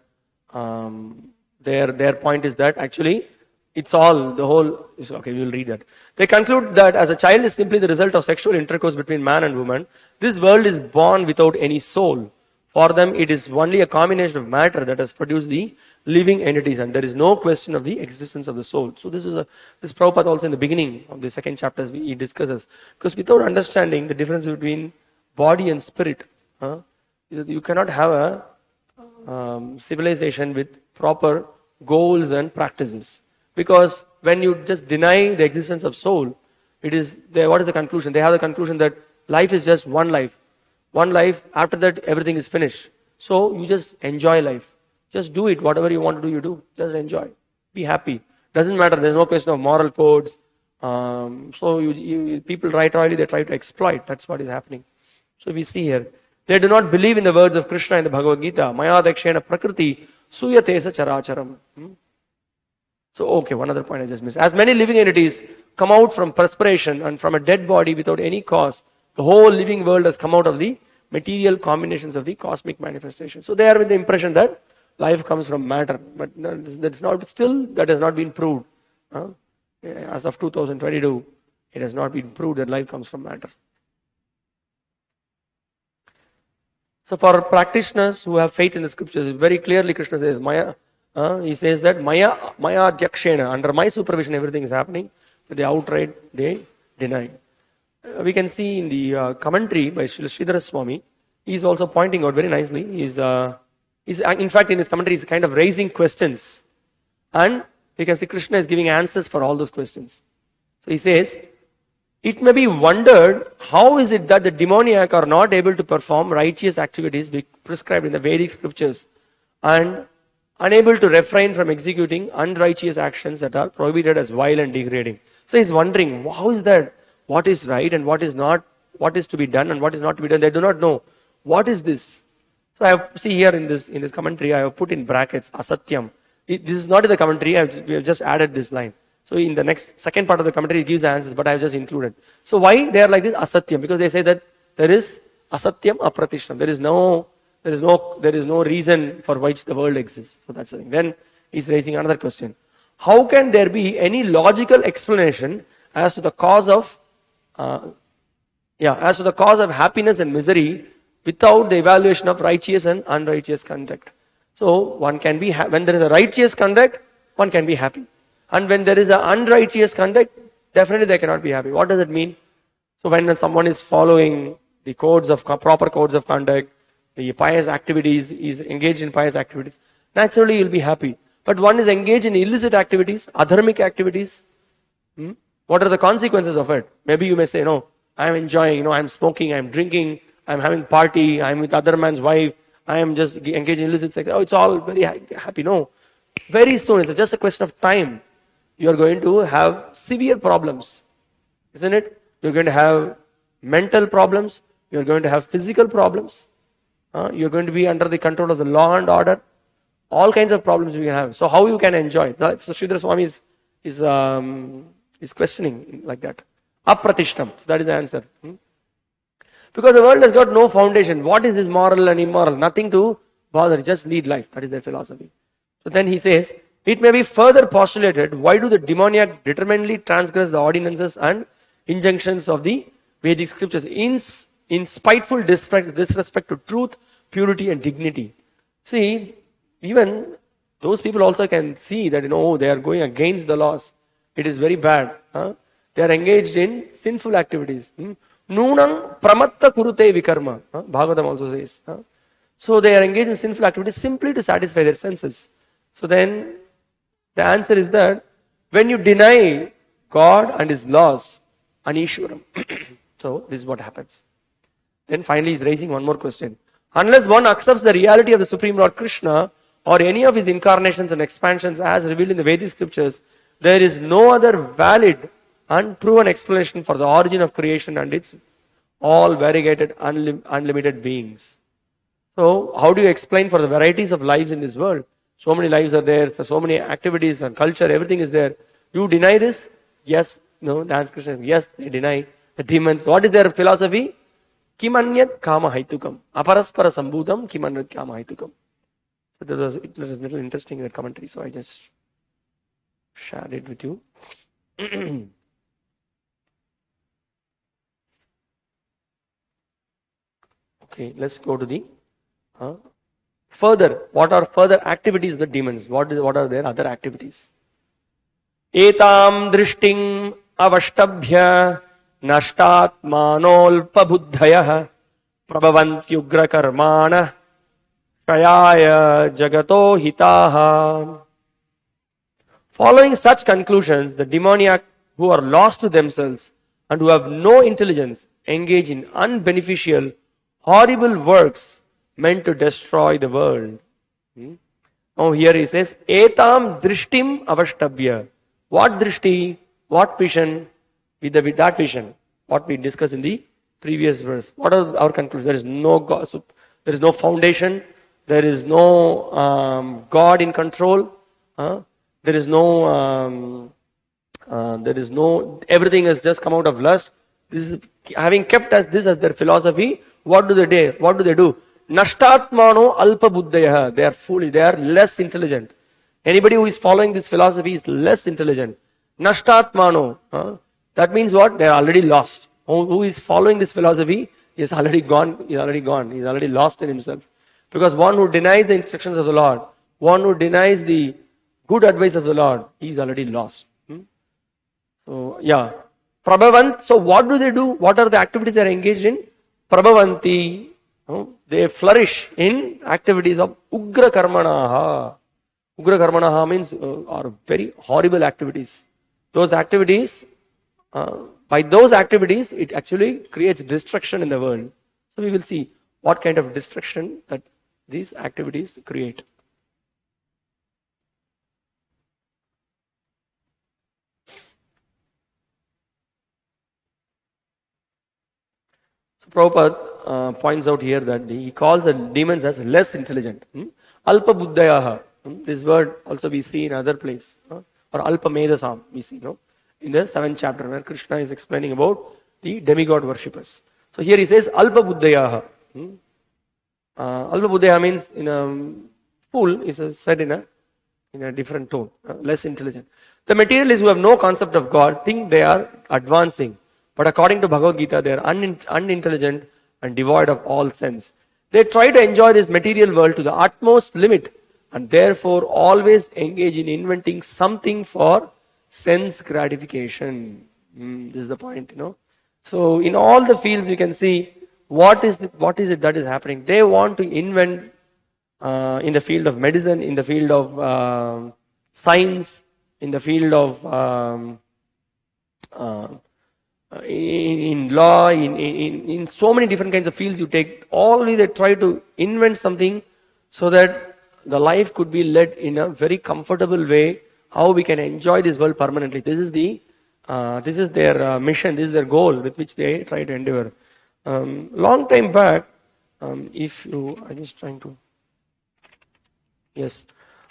Speaker 1: their point is that actually it's all, the whole, okay, we will read that. They conclude that as a child is simply the result of sexual intercourse between man and woman, this world is born without any soul. For them, it is only a combination of matter that has produced the living entities, and there is no question of the existence of the soul. So this Prabhupada also in the beginning of the second chapter he discusses. Because without understanding the difference between body and spirit, you cannot have a civilization with proper goals and practices. Because when you just deny the existence of soul, what is the conclusion? They have the conclusion that life is just one life. One life, after that everything is finished. So you just enjoy life. Just do it. Whatever you want to do, you do. Just enjoy. Be happy. Doesn't matter. There's no question of moral codes. People right royally, they try to exploit. That's what is happening. So we see here. They do not believe in the words of Krishna in the Bhagavad Gita. Maya dakshena prakriti suyate sa characharam. So, okay, one other point I just missed. As many living entities come out from perspiration and from a dead body without any cause, the whole living world has come out of the material combinations of the cosmic manifestation. So they are with the impression that life comes from matter, but that's not, still that has not been proved. As of 2022, it has not been proved that life comes from matter. So for practitioners who have faith in the scriptures, very clearly Krishna says, Maya, he says that Maya Dyakshena, under my supervision everything is happening, but they outright, they deny. We can see in the commentary by Sridhara Swami, he is also pointing out very nicely, he's in fact in his commentary he's kind of raising questions, and we can see Krishna is giving answers for all those questions. So he says, it may be wondered, how is it that the demoniac are not able to perform righteous activities prescribed in the Vedic scriptures and unable to refrain from executing unrighteous actions that are prohibited as vile and degrading. So he's wondering, how is that? What is right and what is not? What is to be done and what is not to be done? They do not know. What is this? So I see here in this commentary, I have put in brackets, asatyam. This is not in the commentary, we have just added this line. So in the second part of the commentary, it gives the answers, but I have just included. So why they are like this, asatyam? Because they say that there is asatyam apratishtam. There is no reason for which the world exists. So that's the thing. Then he's raising another question. How can there be any logical explanation as to the cause of happiness and misery without the evaluation of righteous and unrighteous conduct? So one can be when there is a righteous conduct, one can be happy. And when there is an unrighteous conduct, definitely they cannot be happy. What does it mean? So when someone is following the proper codes of conduct, the pious activities, is engaged in pious activities, naturally you'll be happy. But one is engaged in illicit activities, adharmic activities. What are the consequences of it? Maybe you may say, no, I'm enjoying, I'm smoking, I'm drinking, I'm having party, I'm with other man's wife, I am just engaged in illicit sex. Oh, it's all very happy. No. Very soon, it's just a question of time. You are going to have severe problems. Isn't it? You're going to have mental problems. You're going to have physical problems. You're going to be under the control of the law and order. All kinds of problems you can have. So how you can enjoy? So Sridhar Swami is questioning like that. Apratishtam. So that is the answer. Because the world has got no foundation. What is this moral and immoral? Nothing to bother. Just lead life. That is their philosophy. So then he says, it may be further postulated, why do the demoniac determinedly transgress the ordinances and injunctions of the Vedic scriptures in spiteful disrespect to truth, purity and dignity? See, even those people also can see that, they are going against the laws. It is very bad. They are engaged in sinful activities. Nunam pramatta kurute vikarma. Bhagavatam also says. So they are engaged in sinful activities simply to satisfy their senses. So then the answer is that when you deny God and His laws, Anishwaram. So this is what happens. Then finally he's raising one more question. Unless one accepts the reality of the Supreme Lord Krishna or any of His incarnations and expansions as revealed in the Vedic scriptures, there is no other valid and proven explanation for the origin of creation and its all variegated, unlimited beings. So how do you explain for the varieties of lives in this world? So many lives are there, so many activities and culture, everything is there. You deny this? Yes. No, the answer is yes, they deny. The demons, what is their philosophy? Kimanyat kama haitukam. Aparaspara sambhudam kimanyat kama haitukam. So it was a little interesting in that commentary, so I just shared it with you. Okay, let's go to the further. What are further activities of the demons? What are their other activities? Etam drishting avashtabhya nashtatmanolpabuddhayah prabhavantyugra karmana shayaya jagato hitaha. Following such conclusions, the demoniac who are lost to themselves and who have no intelligence engage in unbeneficial, horrible works meant to destroy the world. Now here he says, Etam drishtim avashtabhya. What drishti? What vision? With that vision, what we discussed in the previous verse. What are our conclusions? There is no God, so there is no foundation. There is no God in control. There is no. Everything has just come out of lust. This is having kept as this as their philosophy. What do they do? What do they do? Nashtatmano alpa buddhaya. They are foolish. They are less intelligent. Anybody who is following this philosophy is less intelligent. Nashtatmano. That means what? They are already lost. Who is following this philosophy is already gone. He is already gone. He is already lost in himself. Because one who denies the instructions of the Lord, one who denies the good advice of the Lord, he is already lost. So, yeah. Prabhavant. So, what do they do? What are the activities they are engaged in? Prabhavanti. They flourish in activities of Ugra Karmanaha. Ugra Karmanaha means are very horrible activities. Those activities, by those activities, it actually creates destruction in the world. So, we will see what kind of destruction that these activities create. So Prabhupada points out here that he calls the demons as less intelligent. Alpa buddhayaha. This word also we see in other place. Or alpa medasam we see, in the 7th chapter where Krishna is explaining about the demigod worshippers. So here he says alpa buddhayaha. Alpa buddhaya means in a fool is said in a different tone, less intelligent. The materialists who have no concept of God think they are advancing, but according to Bhagavad Gita, they are unintelligent and devoid of all sense. They try to enjoy this material world to the utmost limit and therefore always engage in inventing something for sense gratification. This is the point, So in all the fields you can see what is it that is happening. They want to invent in the field of medicine, in the field of science, in the field of in law, in so many different kinds of fields you take. Always they try to invent something so that the life could be led in a very comfortable way. How we can enjoy this world permanently. This is their mission. This is their goal with which they try to endeavor. Long time back, I just trying to. Yes,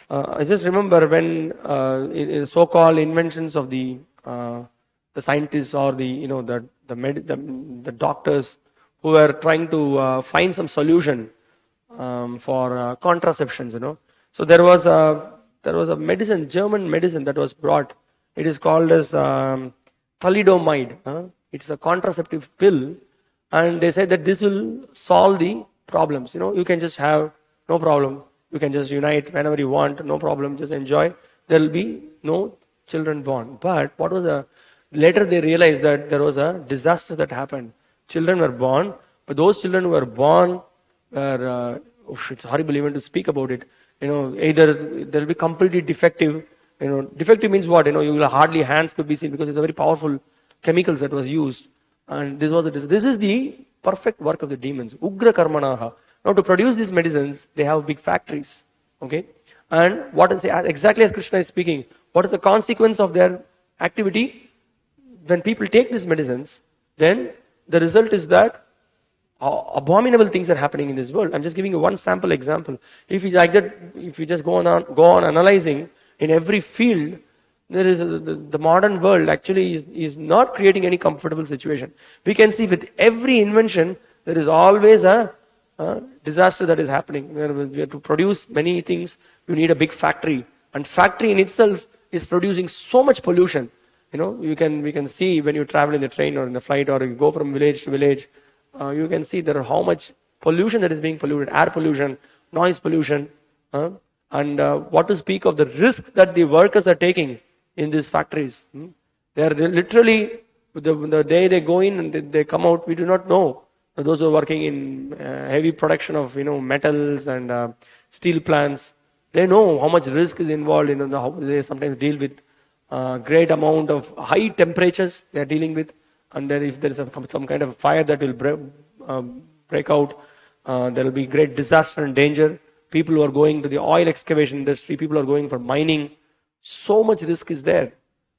Speaker 1: I just remember when so-called inventions of the scientists or the doctors who were trying to find some solution for contraceptions. So there was a medicine, German medicine that was brought. It is called as thalidomide. It's a contraceptive pill, and they said that this will solve the problems. You can just have no problem. You can just unite whenever you want, no problem. Just enjoy. There will be no children born. But later they realized that there was a disaster that happened. Children were born, but those children who were born were, it's horrible even to speak about it. Either they'll be completely defective. Defective means what? You will hardly hands could be seen because it's a very powerful chemicals that was used. And this is the perfect work of the demons. Ugra karmanaha. Now to produce these medicines, they have big factories. Okay? And exactly as Krishna is speaking, what is the consequence of their activity? When people take these medicines, then the result is that abominable things are happening in this world. I'm just giving you one sample example. If you just go on analyzing in every field, there is the modern world actually is not creating any comfortable situation. We can see with every invention, there is always a disaster that is happening. We have to produce many things. You need a big factory, and factory in itself is producing so much pollution. We can see when you travel in the train or in the flight or you go from village to village, you can see there are how much pollution that is being polluted, air pollution, noise pollution, and what to speak of the risks that the workers are taking in these factories. They are literally, the day they go in and they come out, we do not know. Those who are working in heavy production of metals and steel plants, they know how much risk is involved in how they sometimes deal with great amount of high temperatures they are dealing with, and then if there is some kind of fire that will break out, there will be great disaster and danger. People who are going to the oil excavation industry, people who are going for mining, so much risk is there.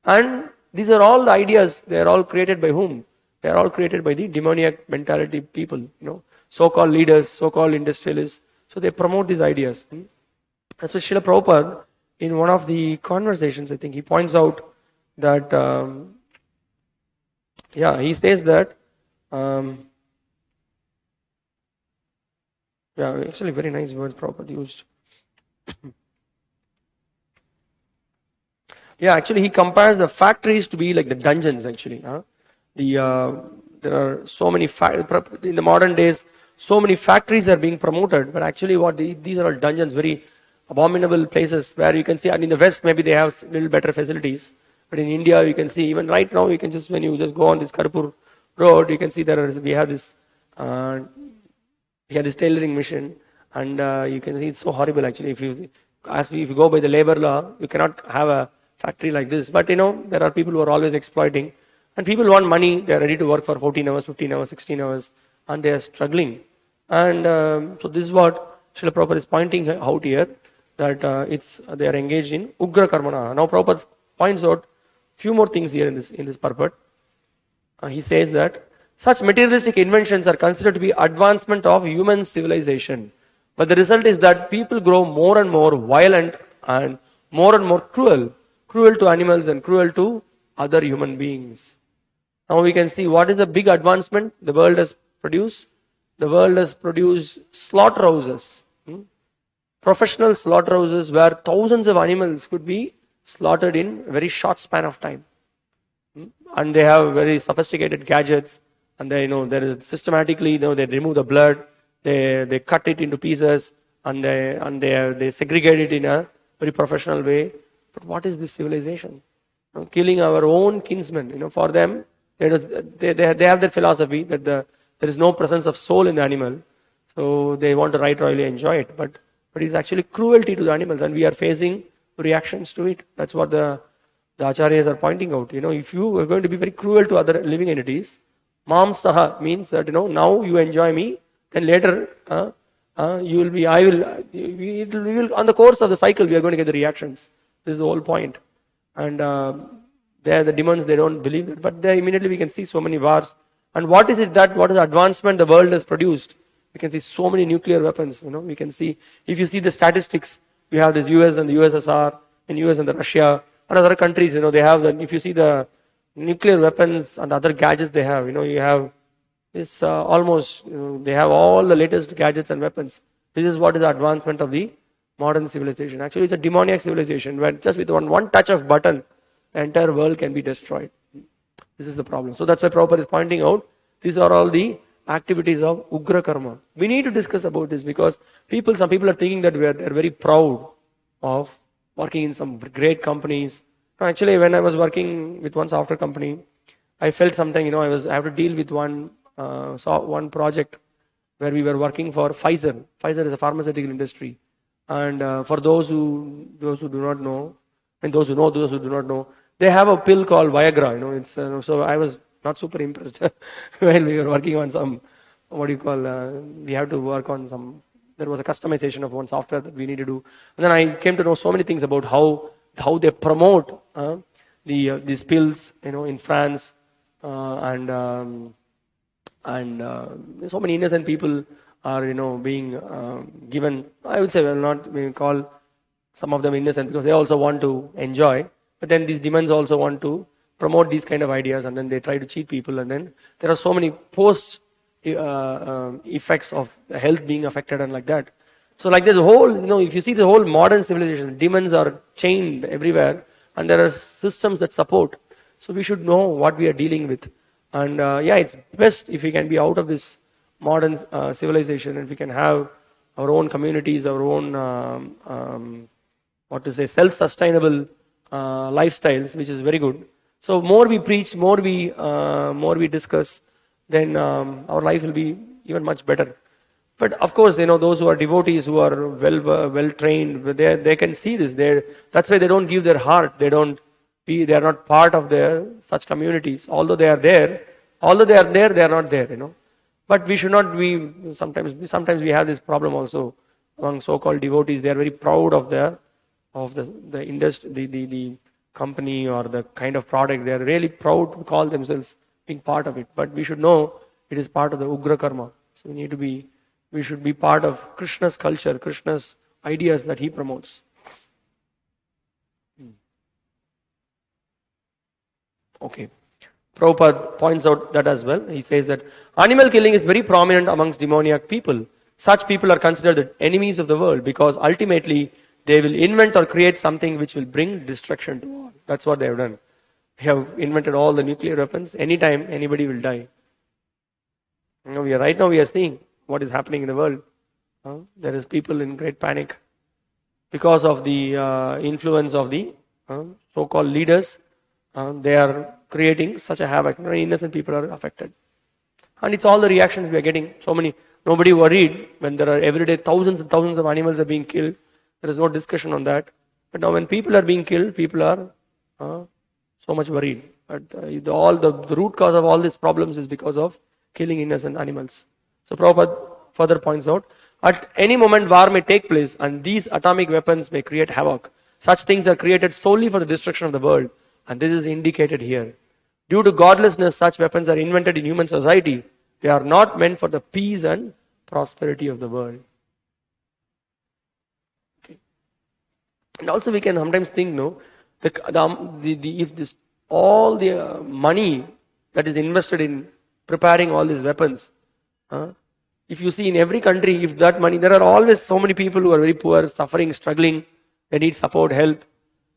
Speaker 1: And these are all the ideas. They are all created by whom? They are all created by the demoniac mentality people, so-called leaders, so-called industrialists. So they promote these ideas. And so Srila Prabhupada, in one of the conversations, I think he points out that, he says that, actually very nice words Prabhupada used. Actually he compares the factories to be like the dungeons actually. There are so many, in the modern days, so many factories are being promoted, but actually these are all dungeons, very abominable places where you can see, and in the West maybe they have little better facilities, but in India you can see, even right now, when you just go on this Karpur road, you can see we have this tailoring machine, and you can see it's so horrible actually. If you go by the labor law, you cannot have a factory like this, but there are people who are always exploiting, and people want money. They are ready to work for 14 hours, 15 hours, 16 hours, and they are struggling. And so this is what Srila Prabhupada is pointing out here, that they are engaged in Ugra Karmana. Now Prabhupada points out few more things here in this purport. He says that such materialistic inventions are considered to be advancement of human civilization. But the result is that people grow more and more violent and more cruel to animals and cruel to other human beings. Now we can see what is the big advancement the world has produced. The world has produced slaughterhouses, professional slaughterhouses where thousands of animals could be slaughtered in a very short span of time. And they have very sophisticated gadgets, and there is systematically, they remove the blood, they cut it into pieces, and they segregate it in a very professional way. But what is this civilization? Killing our own kinsmen. For them, they have their philosophy that there is no presence of soul in the animal, so they want to right royally enjoy it. But it's actually cruelty to the animals, and we are facing reactions to it. That's what the acharyas are pointing out. If you are going to be very cruel to other living entities, mam saha means that now you enjoy me, then later you will be. We will on the course of the cycle we are going to get the reactions. This is the whole point. And the demons, they don't believe it, but immediately we can see so many wars. And what is the advancement the world has produced? We can see so many nuclear weapons. We can see, if you see the statistics, we have the US and the USSR, and US and the Russia and other countries. They have if you see the nuclear weapons and other gadgets they have, you have this almost. They have all the latest gadgets and weapons. This is what is the advancement of the modern civilization. Actually, it's a demoniac civilization where just with one touch of button, the entire world can be destroyed. This is the problem. So that's why Prabhupada is pointing out these are all the activities of Ugra Karma. We need to discuss about this because some people are thinking that they're very proud of working in some great companies. Actually, when I was working with one software company, I felt something. I have to deal with one project where we were working for Pfizer. Pfizer is a pharmaceutical industry. And for those who do not know, and those who know, those who do not know, they have a pill called Viagra. So I was not super impressed when we were working on some, we have to work on some. There was a customization of one software that we need to do, and then I came to know so many things about how they promote these pills, in France, and so many innocent people are being given. I would say, we call some of them innocent because they also want to enjoy, but then these demons also want to promote these kind of ideas, and then they try to cheat people, and then there are so many post effects of health being affected and like that. So like this whole, if you see the whole modern civilization, demons are chained everywhere, and there are systems that support. So we should know what we are dealing with, and it's best if we can be out of this modern civilization, and we can have our own communities, our own self-sustainable lifestyles, which is very good. So more we preach, more we discuss, then our life will be even much better. But of course, those who are devotees, who are well trained, they can see this. That's why they don't give their heart. They are not part of such communities. Although they are there, they are not there. But we should not be, sometimes we have this problem also among so-called devotees. They are very proud of the industry, the company or the kind of product. They are really proud to call themselves being part of it. But we should know it is part of the Ugra Karma. So we should be part of Krishna's culture, Krishna's ideas that he promotes. Okay. Prabhupada points out that as well. He says that animal killing is very prominent amongst demoniac people. Such people are considered the enemies of the world because ultimately they will invent or create something which will bring destruction to all. That's what they have done. They have invented all the nuclear weapons. Anytime anybody will die. Right now we are seeing what is happening in the world. There is people in great panic because of the influence of the so-called leaders. They are creating such a havoc. Innocent people are affected. And it's all the reactions we are getting. Nobody worried when there are everyday thousands and thousands of animals are being killed. There is no discussion on that. But now when people are being killed, people are so much worried. But the root cause of all these problems is because of killing innocent animals. So Prabhupada further points out, at any moment war may take place and these atomic weapons may create havoc. Such things are created solely for the destruction of the world. And this is indicated here. Due to godlessness, such weapons are invented in human society. They are not meant for the peace and prosperity of the world. Okay. And also we can sometimes think, if all the money that is invested in preparing all these weapons, if you see in every country, if that money, there are always so many people who are very poor, suffering, struggling, they need support, help.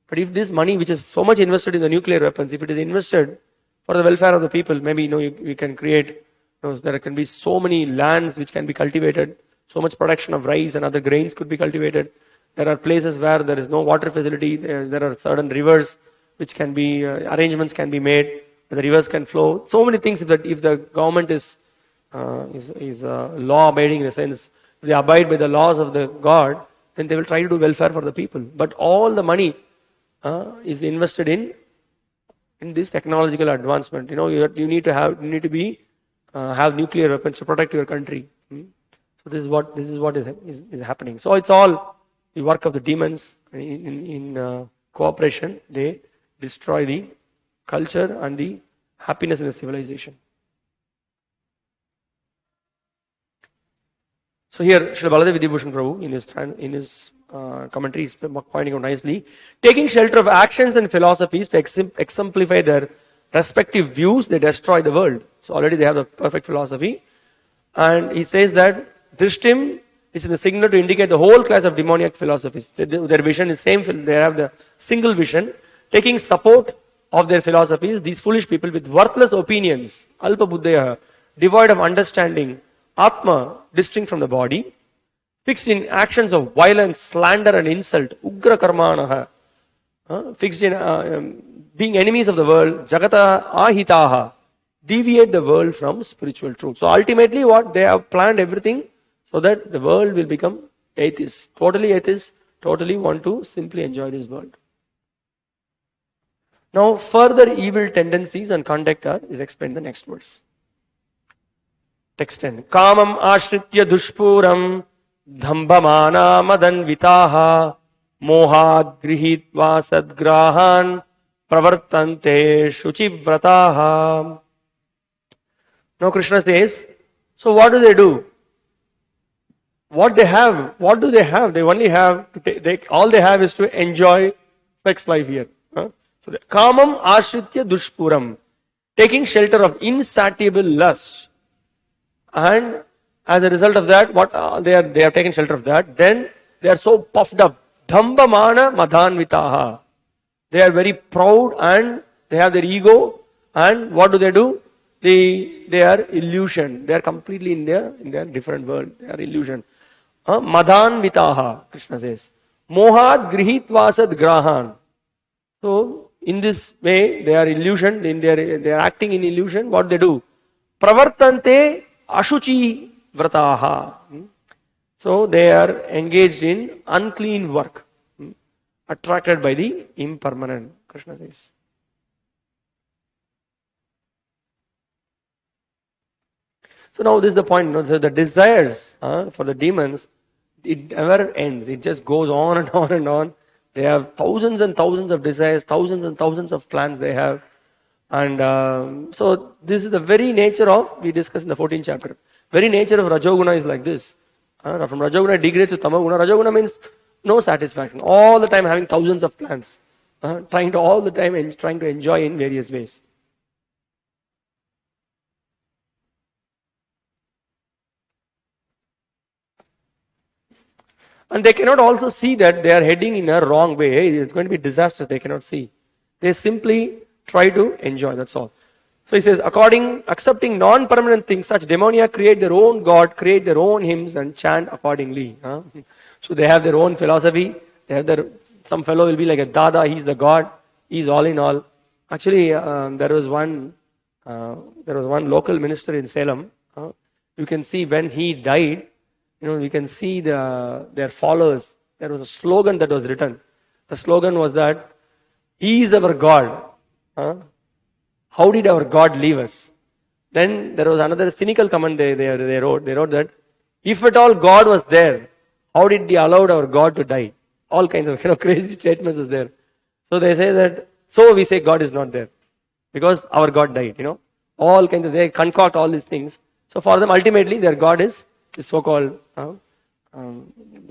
Speaker 1: But if this money, which is so much invested in the nuclear weapons, if it is invested for the welfare of the people, maybe we can create, there can be so many lands which can be cultivated, so much production of rice and other grains could be cultivated. There are places where there is no water facility. There are certain rivers which can be, arrangements can be made, the rivers can flow. So many things. If the government is law abiding in a sense, if they abide by the laws of the God, then they will try to do welfare for the people. But all the money is invested in this technological advancement. You need to have nuclear weapons to protect your country. So this is what is happening. So it's all the work of the demons in cooperation. They destroy the culture and the happiness in the civilization. So here, Srila Baladev Vidyabhushan Prabhu in his commentary is pointing out nicely, taking shelter of actions and philosophies to exemplify their respective views, they destroy the world. So already they have the perfect philosophy. And he says that Drishtim is in the signal to indicate the whole class of demoniac philosophies. Their vision is same, they have the single vision. Taking support of their philosophies, these foolish people with worthless opinions, alpa buddhaya, devoid of understanding, atma, distinct from the body, fixed in actions of violence, slander and insult, ugra karmanaha, fixed in being enemies of the world, jagata ahitaha, deviate the world from spiritual truth. So ultimately what they have planned everything so that the world will become atheist, totally want to simply enjoy this world. Now further evil tendencies and conduct is explained in the next verse. Text 10. Kamam ashritya dushpuram dhambamana madanvitaha mohad grihitva sadgrahan pravartante shuchivrataha. Now Krishna says, so what do? What do they have? They only have all they have is to enjoy sex life here. So the kamam ashritya dushpuram, taking shelter of insatiable lust, and as a result of that, what they are taking shelter of that, then they are so puffed up. Dhambamana madhanvitaha. They are very proud and they have their ego, and what do? They are illusion. They are completely in their different world. They are illusion. Madhanvitaha, Krishna says. Mohad grihitvasad grahan. So in this way, they are illusion. They are acting in illusion. What they do? Pravartante ashuchi vrataha. So they are engaged in unclean work, attracted by the impermanent, Krishna says. So now this is the point. So the desires for the demons, it never ends. It just goes on and on and on. They have thousands and thousands of desires, thousands and thousands of plans they have. And so this is the very nature of, we discussed in the 14th chapter, very nature of Rajoguna is like this. From Rajoguna it degrades to Tamoguna. Rajoguna means no satisfaction. All the time having thousands of plans. Trying to all the time trying to enjoy in various ways. And they cannot also see that they are heading in a wrong way. It's going to be disaster. They cannot see. They simply try to enjoy. That's all. So he says, accepting non-permanent things, such demonia create their own god, create their own hymns, and chant accordingly. So they have their own philosophy. They have some fellow will be like a Dada. He's the god. He's all in all. Actually, there was one local minister in Salem. You can see when he died. We can see their followers. There was a slogan that was written. The slogan was that, He is our God. How did our God leave us? Then there was another cynical comment they wrote. They wrote that, if at all God was there, how did He allow our God to die? All kinds of crazy statements was there. So they say that, so we say God is not there. Because our God died, All kinds of, they concoct all these things. So for them, ultimately, their God is so-called the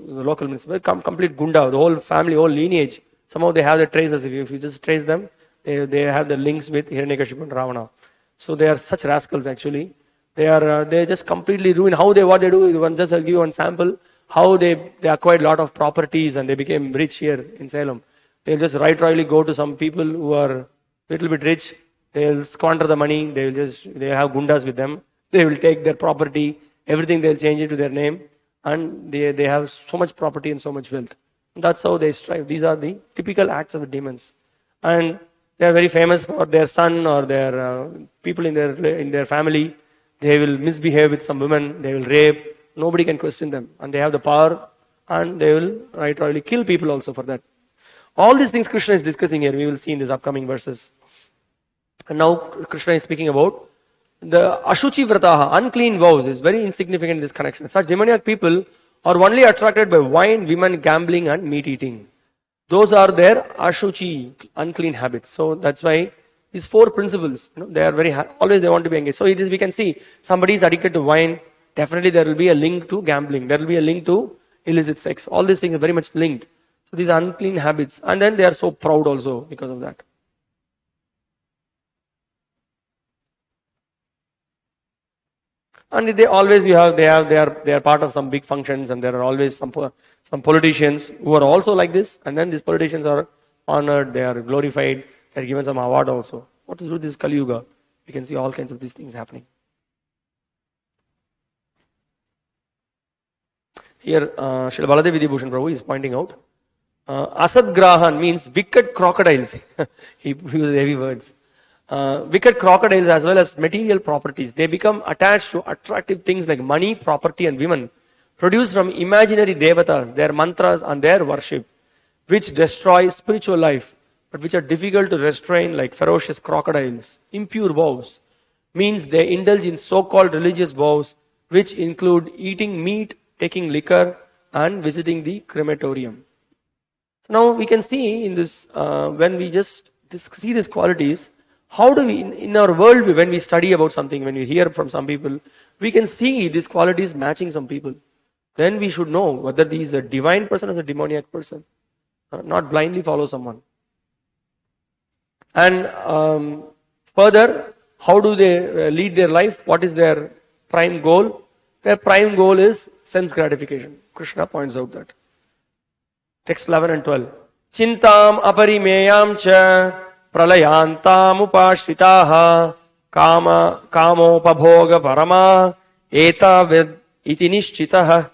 Speaker 1: local minister, complete gunda, the whole family, whole lineage. Somehow they have the traces. If you just trace them, they have the links with Hiranyakashipu and Ravana. So they are such rascals actually. They just completely ruin what they do. I'll give you one sample. How they acquired a lot of properties and they became rich here in Salem. They'll just royally go to some people who are a little bit rich. They'll squander the money. They have gundas with them. They will take their property. Everything they'll change it to their name, and they have so much property and so much wealth. That's how they strive. These are the typical acts of the demons, and they are very famous for their son or their people in their family. They will misbehave with some women. They will rape. Nobody can question them, and they have the power, and they will really kill people also for that. All these things Krishna is discussing here. We will see in these upcoming verses. And now Krishna is speaking about the Ashuchi Vrataha, unclean vows, is very insignificant in this connection. Such demoniac people are only attracted by wine, women, gambling, and meat eating. Those are their Ashuchi, unclean habits. So that's why these four principles, they are always they want to be engaged. So we can see somebody is addicted to wine, definitely there will be a link to gambling, there will be a link to illicit sex. All these things are very much linked. So these are unclean habits, and then they are so proud also because of that. And they are part of some big functions, and there are always some politicians who are also like this, and then these politicians are honored, they are glorified, they are given some award also. What to do with this Kali Yuga? You can see all kinds of these things happening. Here, Srila Baladev Vidyabhushan Prabhu is pointing out, Asadgrahan means wicked crocodiles. He uses heavy words. Wicked crocodiles as well as material properties. They become attached to attractive things like money, property and women, produced from imaginary devatas, their mantras and their worship, which destroy spiritual life, but which are difficult to restrain like ferocious crocodiles. Impure vows means they indulge in so-called religious vows, which include eating meat, taking liquor, and visiting the crematorium. Now we can see in this, when we just see these qualities, how do we, in our world, when we study about something, when we hear from some people, we can see these qualities matching some people. Then we should know whether he is a divine person or a demoniac person. Not blindly follow someone. And further, how do they lead their life? What is their prime goal? Their prime goal is sense gratification. Krishna points out that. Text 11 and 12. Chintam aparimeyam cha pralayantamupashvitaha kamopabhoga parama etavid iti nishchitaha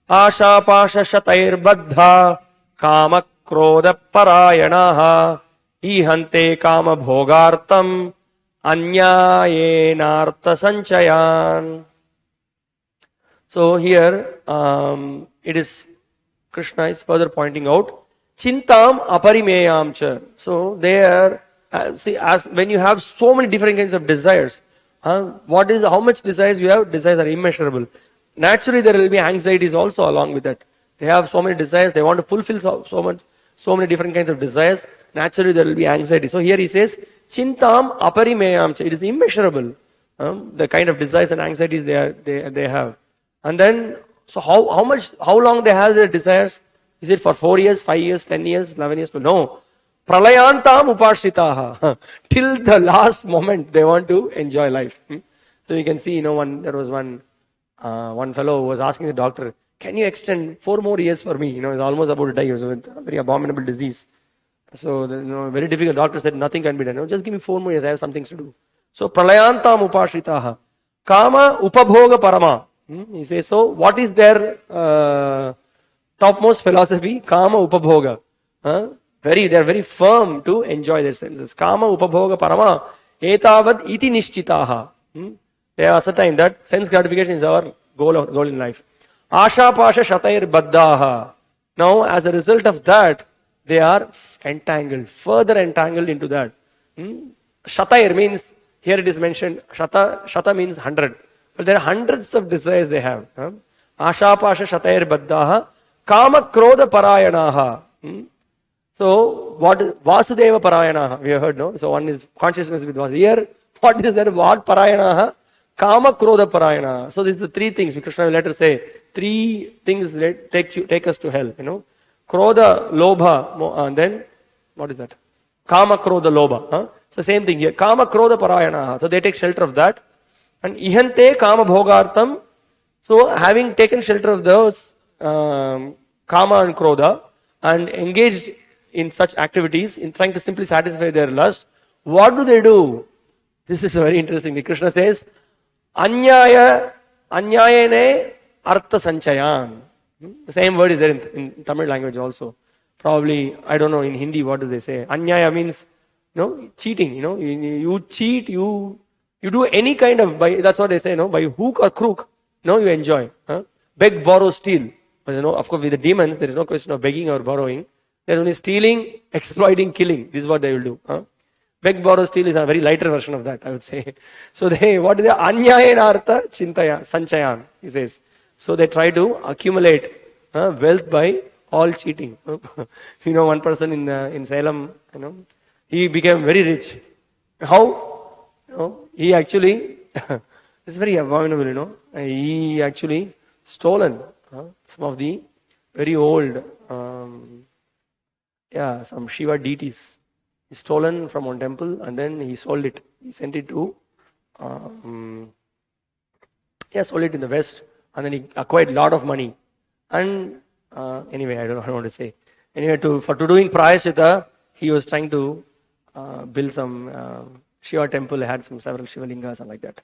Speaker 1: asha pasha shatair baddha kama krodha parayanaha ihante kama bhogartam anyayenartha sanchayan. So here it is Krishna is further pointing out Chintam aparimeyam cha. So they are, see, as when you have so many different kinds of desires, How much desires you have? Desires are immeasurable. Naturally, there will be anxieties also along with that. They have so many desires, they want to fulfill so many different kinds of desires. Naturally, there will be anxiety. So here he says, Chintam aparimeyam. It is immeasurable. The kind of desires and anxieties they have. And then, so how long they have their desires? Is it for 4 years, 5 years, 10 years, 11 years? No. Pralayantam upashitaha. Till the last moment, they want to enjoy life. So you can see, there was one fellow who was asking the doctor, can you extend 4 more years for me? He's almost about to die. He was with a very abominable disease. So, very difficult. Doctor said, nothing can be done. Just give me 4 more years. I have some things to do. So, pralayantam upashitaha. Kama upabhoga parama. He says, so what is their topmost philosophy? Kama upabhoga. They are very firm to enjoy their senses. Kama upabhoga parama etavad iti nishchitaha. They are ascertained that sense gratification is our goal in life. Asha pasha shatair baddaha. Now, as a result of that, they are further entangled into that. Shatair means, here it is mentioned, shata means 100. But there are hundreds of desires they have. Asha pasha shatair baddaha. Kama krodha parayanaha. So, what is Vasudeva Parayanaha? We have heard, no? So, one is consciousness with Vasudeva. Here, what is there? What Parayanaha? Kama Krodha Parayanaha. So, these are the 3 things. Krishna will later say, 3 things take us to hell. Krodha, Lobha, and then, what is that? Kama Krodha Lobha. So, same thing here. Kama Krodha Parayanaha. So, they take shelter of that. And Ihante Kama Bhogartam. So, having taken shelter of those Kama and Krodha and engaged in such activities, in trying to simply satisfy their lust, what do? This is very interesting. Krishna says, Anyayane Artha Sanchayan. The same word is there in Tamil language also. Probably, I don't know, in Hindi, what do they say? Anyaya means, cheating. You cheat, you do any kind of, that's what they say, by hook or crook, you enjoy. Beg, borrow, steal. But, of course, with the demons, there is no question of begging or borrowing. There is only stealing, exploiting, killing. This is what they will do. Beg, borrow, steal is a very lighter version of that, I would say. So what is the Anyayanartha Chintaya, Sanchayan, he says. So they try to accumulate wealth by all cheating. One person in Salem, he became very rich. How? He actually, it's very abominable, he actually stolen some of the very old, some Shiva deities. He stolen from one temple and then he sold it. He sent it to, sold it in the West, and then he acquired a lot of money. And anyway, I don't want to say. Anyway, for doing prayaschitta, he was trying to build some Shiva temple, had several Shiva lingas and like that.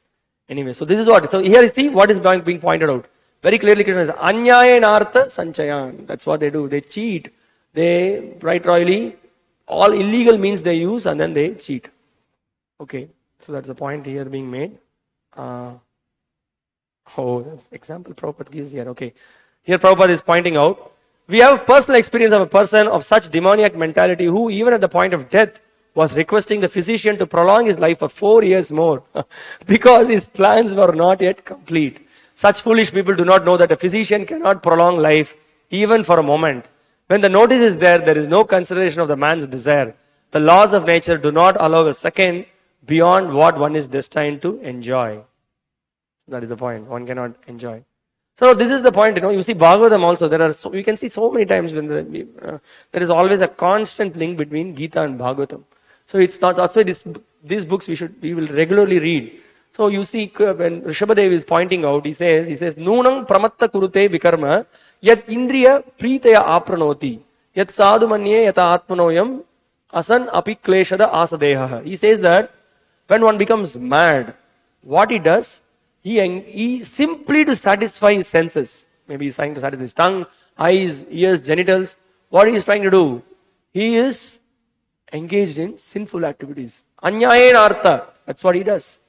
Speaker 1: Anyway, so this is what. So here you see what is being pointed out. Very clearly, Krishna says, Anyayanartha Sanchayan. That's what they do. They cheat. They, right royally, all illegal means they use and then they cheat. Okay, so that's the point here being made. That's example Prabhupada gives here. Okay, here Prabhupada is pointing out, we have personal experience of a person of such demoniac mentality who even at the point of death was requesting the physician to prolong his life for 4 years more because his plans were not yet complete. Such foolish people do not know that a physician cannot prolong life even for a moment. When the notice is there, there is no consideration of the man's desire. The laws of nature do not allow a second beyond what one is destined to enjoy. That is the point. One cannot enjoy. So this is the point. You see Bhagavatam also. You can see so many times when there is always a constant link between Gita and Bhagavatam. So it's not. That's why these books we will regularly read. So you see when Rishabhadev is pointing out, he says, Nunam pramatta kurute vikarma yat indriya pritaya apranoti yat sadhu manye yata atmanoyam asan api kleshada asadeha. He says that when one becomes mad, what he does, he simply to satisfy his senses, maybe he's trying to satisfy his tongue, eyes, ears, genitals, what he is trying to do? He is engaged in sinful activities. Anyayena artha, that's what he does.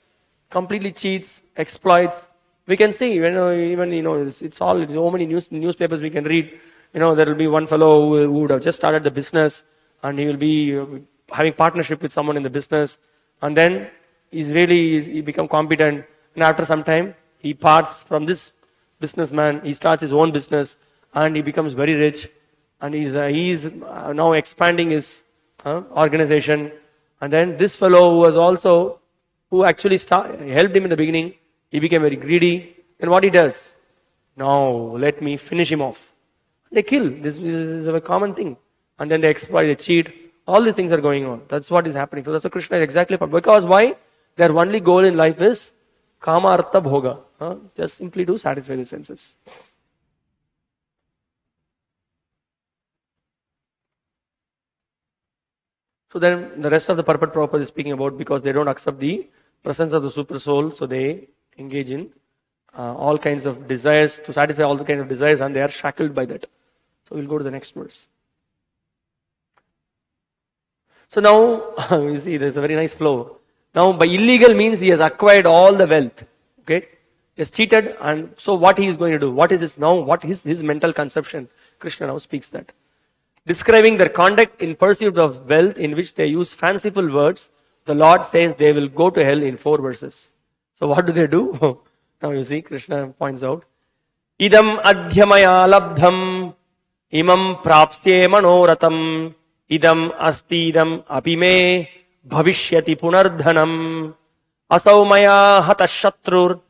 Speaker 1: Completely cheats, exploits. We can see, it's so many newspapers we can read. There will be one fellow who would have just started the business and he will be having partnership with someone in the business. And then he become competent, and after some time he parts from this businessman, he starts his own business, and he becomes very rich, and he's now expanding his organization. And then this fellow who actually helped him in the beginning, he became very greedy. And what he does? Now let me finish him off. They kill. This is a common thing. And then they exploit, they cheat. All these things are going on. That's what is happening. So that's what Krishna is exactly about. Because why? Their only goal in life is kama artha bhoga. Just simply to satisfy the senses. So then the rest of the purport Prabhupada is speaking about, because they don't accept the presence of the super soul, so they engage in all kinds of desires, to satisfy all the kinds of desires, and they are shackled by that. So we'll go to the next verse. So now, you see, there's a very nice flow. Now, by illegal means, he has acquired all the wealth. Okay? He has cheated, and so what he is going to do? What is this now? What is his mental conception? Krishna now speaks that. Describing their conduct in pursuit of wealth, in which they use fanciful words, the Lord says they will go to hell in 4 verses. So what do they do? Now you see, Krishna points out, idam adhyamaya labdham imam prapsye manoratam idam asti idam apime bhavishyati punardhanam asau maya hatashatrur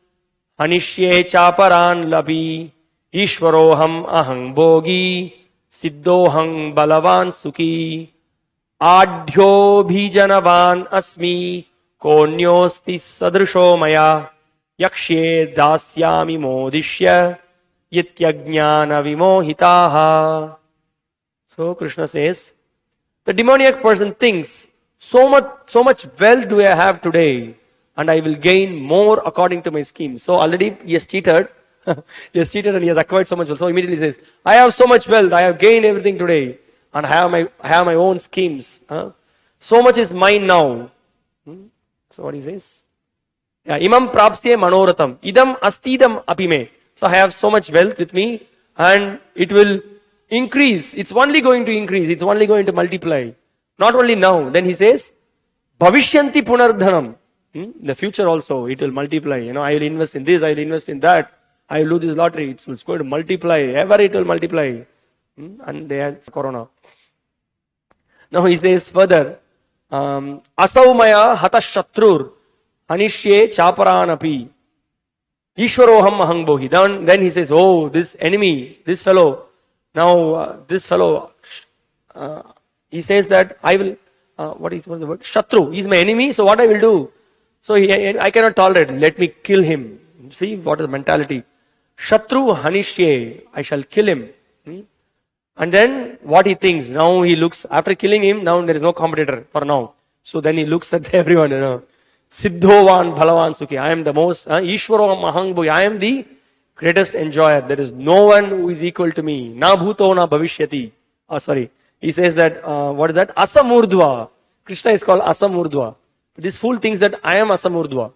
Speaker 1: hanishye chaparan labi ishvaroham ahang bogi siddhohang balavan sukhi adhyo bhijanavan asmi konyosti sadrisho maya yakshe dasyami modishya yityajnana vimohitaha. So Krishna says, the demoniac person thinks, so much wealth do I have today, and I will gain more according to my scheme. So already he has cheated. He has cheated and he has acquired so much wealth. So immediately says, I have so much wealth, I have gained everything today, and I have my own schemes. So much is mine now. So what he says? Yeah, imam prapsye manoratam idam astidam apime. So I have so much wealth with me, and it will increase. It's only going to increase. It's only going to multiply. Not only now. Then he says, bhavishyanti punardhanam. The future also, it will multiply. I will invest in this, I will invest in that. I will do this lottery. It's going to multiply. Ever it will multiply. And they had corona. Now he says further, asau maya hatashatrur anishye chaparanapi ishvaroham ahang bohi. Then he says, oh, this enemy, this fellow, he says that I will, what's the word? Shatru, he's my enemy, so what I will do? So I cannot tolerate, let me kill him. See what is the mentality. Shatru hanishye, I shall kill him. And then what he thinks, now he looks, after killing him, now there is no competitor for now. So then he looks at everyone, Siddhovan bhalavan sukhi, I am the most, Ishvaroham ahang bohi, I am the greatest enjoyer. There is no one who is equal to me. Na bhuto na bhavishyati. He says that, what is that? Asamurdhva. Krishna is called Asamurdhva. This fool thinks that I am Asamurdhva.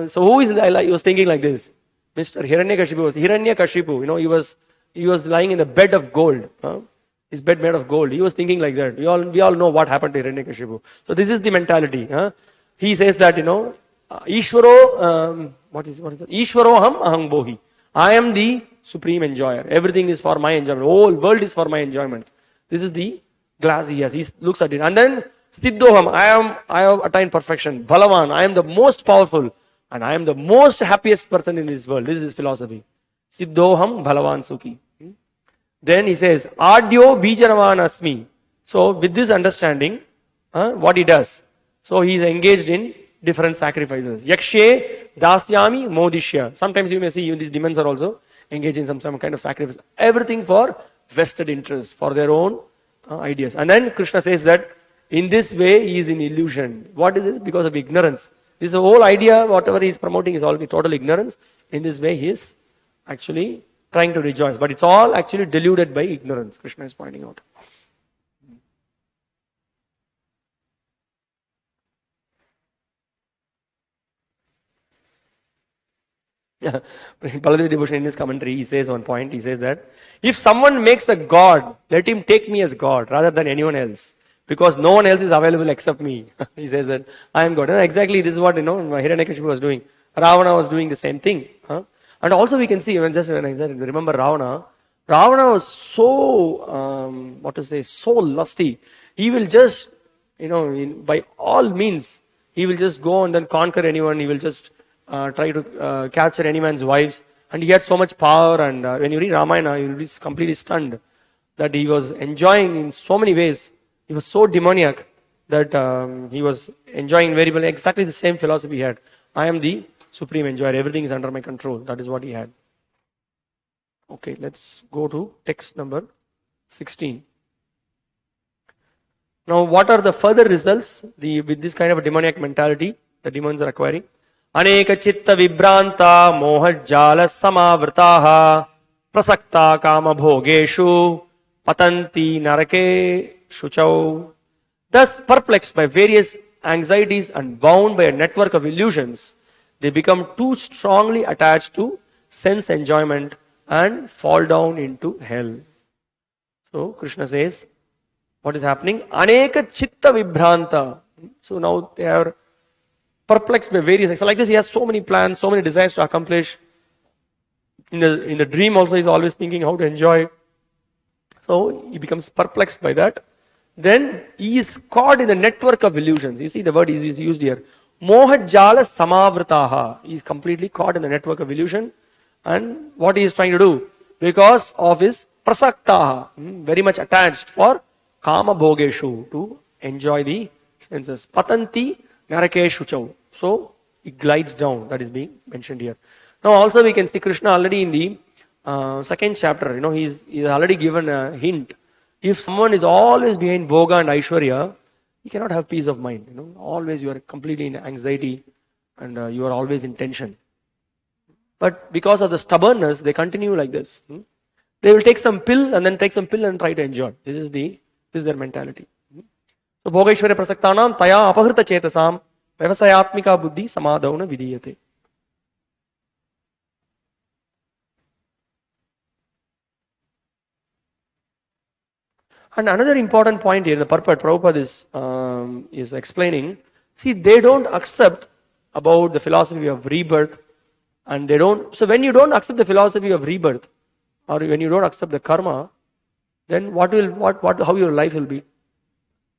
Speaker 1: So who is, he was thinking like this. Mr. Hiranyakashipu, he was lying in a bed of gold. His bed made of gold. He was thinking like that. We all know what happened to Hiranyakashipu. So this is the mentality. He says that, Ishvaro, what is that? Ishvaroham ahang bohi. I am the supreme enjoyer. Everything is for my enjoyment. Whole world is for my enjoyment. This is the glass he has. He looks at it. And then Siddhoham, I have attained perfection. Balavan, I am the most powerful. And I am the most happiest person in this world. This is his philosophy. Siddhoham balavan sukhi. Then he says, Adyo bijanavan asmi. So with this understanding, what he does? So he is engaged in different sacrifices. Yakshe dasyami modishya. Sometimes you may see even these demons are also engaged in some kind of sacrifice. Everything for vested interest, for their own ideas. And then Krishna says that in this way he is in illusion. What is this? Because of ignorance. This is the whole idea, whatever he is promoting is all total ignorance. In this way he is actually trying to rejoice. But it's all actually deluded by ignorance. Krishna is pointing out. Yeah, Baladev Devotion in his commentary, he says one point, he says that if someone makes a god, let him take me as god rather than anyone else. because no one else is available except me. He says that I am God. And exactly this is what Hiranyakashipu was doing. Ravana was doing the same thing. And also we can see, when I remember Ravana, Ravana was so, so lusty. He will just, by all means, he will just go and then conquer anyone. He will just try to capture any man's wives. And he had so much power. And when you read Ramayana, you will be completely stunned that he was enjoying in so many ways. He was so demoniac that he was enjoying very well. Exactly the same philosophy he had. I am the supreme enjoyer. Everything is under my control. That is what he had. Okay, let's go to text number 16. Now, what are the further results with this kind of a demoniac mentality the demons are acquiring? Aneka chitta vibranta mohajjala samavrtaha prasakta kama bhogeshu patanti narake shuchau. Thus, perplexed by various anxieties and bound by a network of illusions, they become too strongly attached to sense enjoyment and fall down into hell. So, Krishna says, what is happening? Aneka chitta vibhranta. So now they are perplexed by various things. So like this, he has so many plans, so many desires to accomplish. In the dream also, he's always thinking how to enjoy. So he becomes perplexed by that. Then he is caught in the network of illusions. You see the word is used here. Mohajjala samavrtaha. He is completely caught in the network of illusion. And what he is trying to do? Because of his prasaktaha, very much attached for kama bhogeshu, to enjoy the senses. Patanti narake shuchau. So it glides down. That is being mentioned here. Now also we can see Krishna already in the second chapter. He's already given a hint. If someone is always behind bhoga and aishwarya, he cannot have peace of mind. Always you are completely in anxiety and you are always in tension. But because of the stubbornness, they continue like this. They will take some pill and then take some pill and try to enjoy. This is their mentality. So bhogaishwarya prasaktanam taya apahrita chetasam vyavasayatmika buddhi samadhavana vidiyate. And another important point here, the purport Prabhupada is explaining. See, they don't accept about the philosophy of rebirth, and they don't. So when you don't accept the philosophy of rebirth, or when you don't accept the karma, then how your life will be?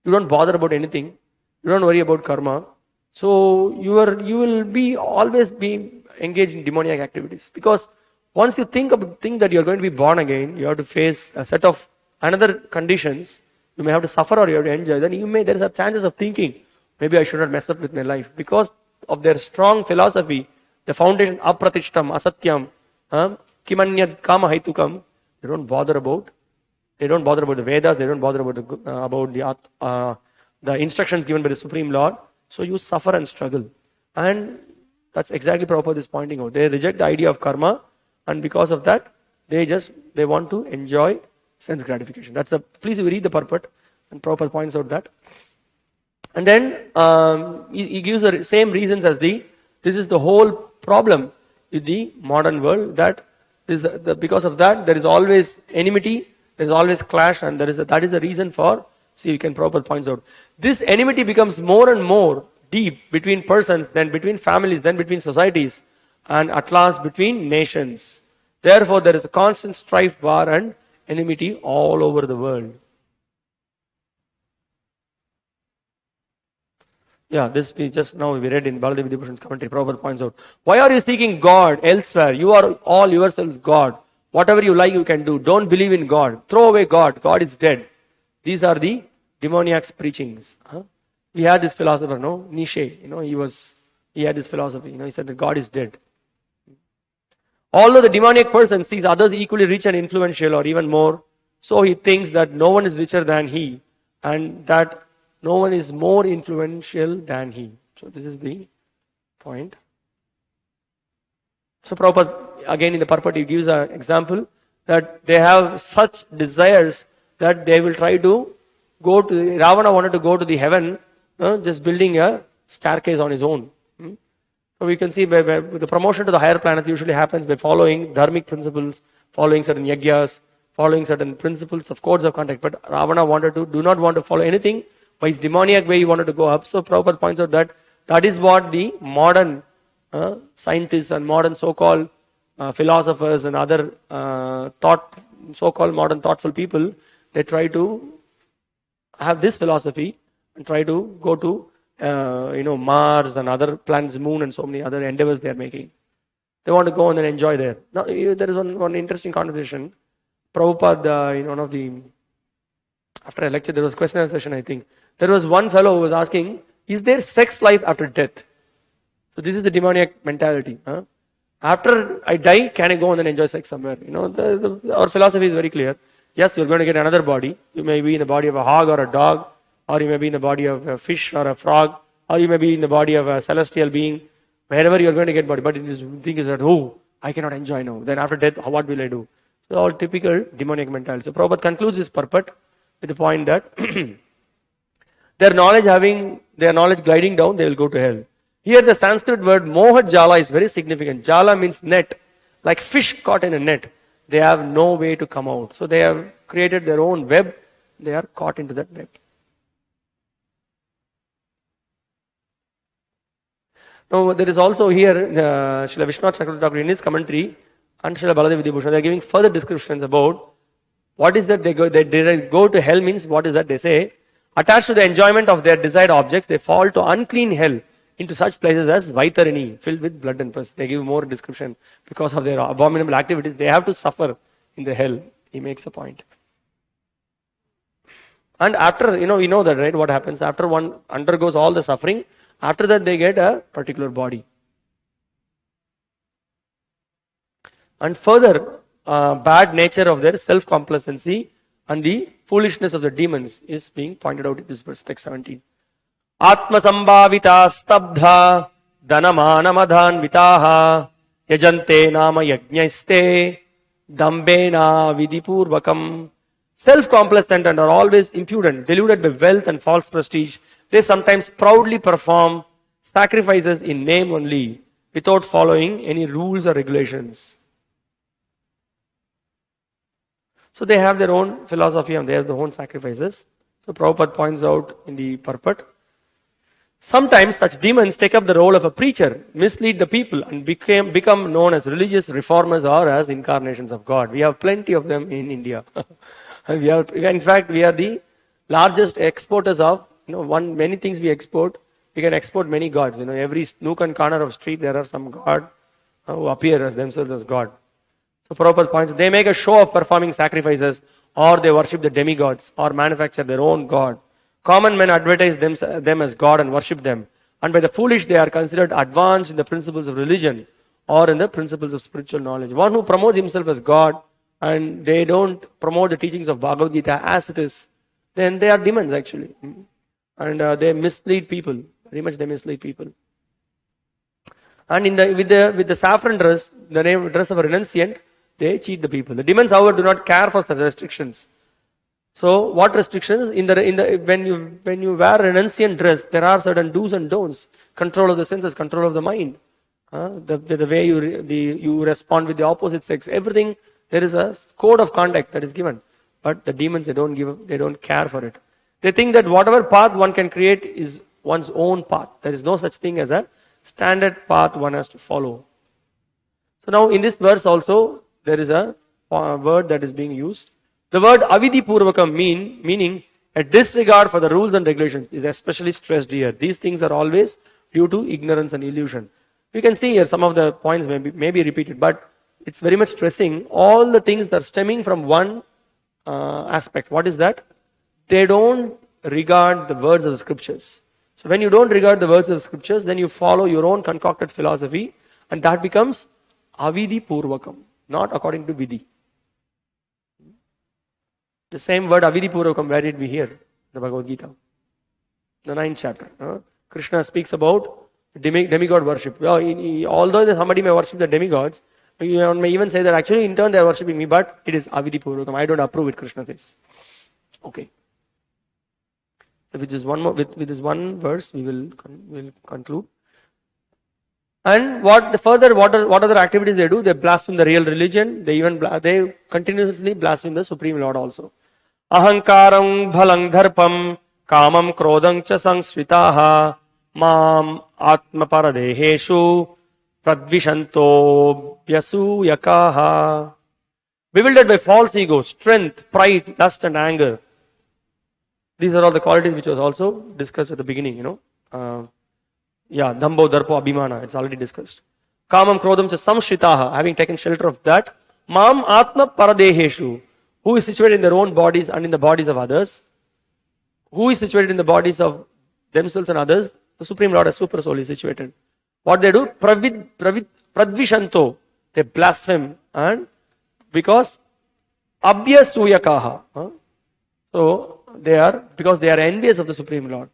Speaker 1: You don't bother about anything. You don't worry about karma. So you will always be engaged in demoniac activities, because once you think that you are going to be born again, you have to face a set of another conditions. You may have to suffer or you have to enjoy. Then there is a chances of thinking, maybe I should not mess up with my life, because of their strong philosophy, the foundation apratishtam, asatyam, kimanyad kama haitukam. They don't bother about the Vedas. They don't bother about the instructions given by the Supreme Lord. So you suffer and struggle, and that's exactly Prabhupada is pointing out. They reject the idea of karma, and because of that, they want to enjoy sense gratification. Please read the purport, and Prabhupada points out that. And then he gives the same reasons as this is the whole problem with the modern world, that because of that there is always enmity, there is always clash, and that is the reason for, Prabhupada points out, this enmity becomes more and more deep between persons, then between families, then between societies, and at last between nations. Therefore there is a constant strife, war and enmity all over the world. Yeah, this we read in Baladevi Vibhushan's commentary. Prabhupada points out, why are you seeking God elsewhere? You are all yourselves God. Whatever you like you can do. Don't believe in God. Throw away God. God is dead. These are the demoniac's preachings. We had this philosopher, Nietzsche. He had this philosophy. He said that God is dead. Although the demoniac person sees others equally rich and influential or even more, so he thinks that no one is richer than he and that no one is more influential than he. So this is the point. So Prabhupada, again in the purport, he gives an example that they have such desires that they will try to Ravana wanted to go to the heaven, just building a staircase on his own. So we can see by the promotion to the higher planet usually happens by following dharmic principles, following certain yagyas, following certain principles of codes of conduct. But Ravana do not want to follow anything by his demoniac way he wanted to go up. So Prabhupada points out that that is what the modern scientists and modern so-called philosophers and other so-called modern thoughtful people, they try to have this philosophy and try to go to Mars and other planets, moon and so many other endeavors they are making. They want to go and then enjoy there. Now there is one interesting conversation. Prabhupada, one of the, after I lectured, there was a question and session, I think. There was one fellow who was asking, is there sex life after death? So this is the demoniac mentality. After I die, can I go and then enjoy sex somewhere? Our philosophy is very clear. Yes, you're going to get another body. You may be in the body of a hog or a dog, or you may be in the body of a fish or a frog, or you may be in the body of a celestial being. Wherever you're going to get body. But the thing is that, I cannot enjoy now. Then after death, what will I do? So all typical demonic mentality. So Prabhupada concludes his purport with the point that their knowledge gliding down, they will go to hell. Here the Sanskrit word mohat jala is very significant. Jala means net, like fish caught in a net. They have no way to come out. So they have created their own web. They are caught into that web. Now there is also here, Srila Vishwanath Chakravarti in his commentary and Srila Baladev Vidyabhushan, they are giving further descriptions about what is that they go to hell means, what is that they say, attached to the enjoyment of their desired objects, they fall to unclean hell into such places as Vaitarini, filled with blood and pus. They give more description because of their abominable activities. They have to suffer in the hell. He makes a point. And after, we know that, right? What happens after one undergoes all the suffering, after that they get a particular body. And further, bad nature of their self-complacency and the foolishness of the demons is being pointed out in this verse, text 17. Atma sambhavita stabdha dhanamana madhanvitaha yajante nama yajnaiste dambena vidipurvakam. Self-complacent and are always impudent, deluded by wealth and false prestige. They sometimes proudly perform sacrifices in name only without following any rules or regulations. So they have their own philosophy and they have their own sacrifices. So Prabhupada points out in the purport, sometimes such demons take up the role of a preacher, mislead the people and become known as religious reformers or as incarnations of God. We have plenty of them in India. In fact, we are the largest exporters of, many things we export. We can export many gods. Every nook and corner of street there are some god who appear as themselves as God. So Prabhupada points, they make a show of performing sacrifices, or they worship the demigods, or manufacture their own god. Common men advertise them as God and worship them. And by the foolish, they are considered advanced in the principles of religion or in the principles of spiritual knowledge. One who promotes himself as God and they don't promote the teachings of Bhagavad Gita as it is, then they are demons actually. And they mislead people. Very much they mislead people. And with the saffron dress, the dress of a renunciant, they cheat the people. The demons, however, do not care for such restrictions. So, what restrictions? When you wear renunciant dress, there are certain do's and don'ts. Control of the senses, control of the mind. The way you respond with the opposite sex, everything, there is a code of conduct that is given. But the demons, they don't care for it. They think that whatever path one can create is one's own path. There is no such thing as a standard path one has to follow. So now in this verse also, there is a word that is being used. The word avidhi purvakam meaning a disregard for the rules and regulations is especially stressed here. These things are always due to ignorance and illusion. You can see here some of the points may be repeated, but it's very much stressing all the things that are stemming from one aspect. What is that? They don't regard the words of the scriptures. So when you don't regard the words of the scriptures, then you follow your own concocted philosophy, and that becomes avidhi purvakam, not according to vidhi. The same word avidhi purvakam, where did we hear? The Bhagavad Gita, the 9th chapter. Krishna speaks about demigod worship. Although somebody may worship the demigods, you may even say that actually in turn they are worshipping me, but it is avidhi purvakam. I don't approve it, Krishna says. Okay. So with this one verse, we will conclude. And what other activities they do? They blaspheme the real religion. They continuously blaspheme the Supreme Lord also. Ahankaram bhalang dharpam Kamam krodam cha sangshritaha mam atma paradeheshu pradvishanto vyasuyakaha. Bewildered by false ego, strength, pride, lust and anger. These are all the qualities which was also discussed at the beginning, Dhambo, Darpo, Abhimana, it's already discussed. Kamam, Krodam, cha samshritaha, having taken shelter of that. Mam, Atma, Paradeheshu, who is situated in their own bodies and in the bodies of others. Who is situated in the bodies of themselves and others? The Supreme Lord as Super Soul is situated. What they do? Pradvishanto, they blaspheme, and because Abhyasuyakaha. So, because they are envious of the Supreme Lord.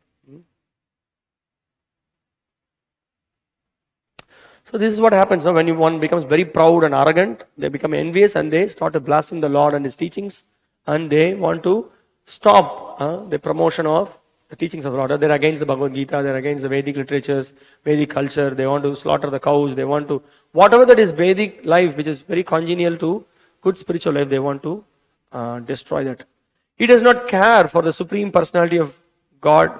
Speaker 1: So this is what happens when one becomes very proud and arrogant. They become envious and they start to blaspheme the Lord and His teachings, and they want to stop the promotion of the teachings of the Lord. They're against the Bhagavad Gita, they're against the Vedic literatures, Vedic culture. They want to slaughter the cows. They want to, whatever that is Vedic life, which is very congenial to good spiritual life, they want to destroy that. He does not care for the Supreme Personality of God.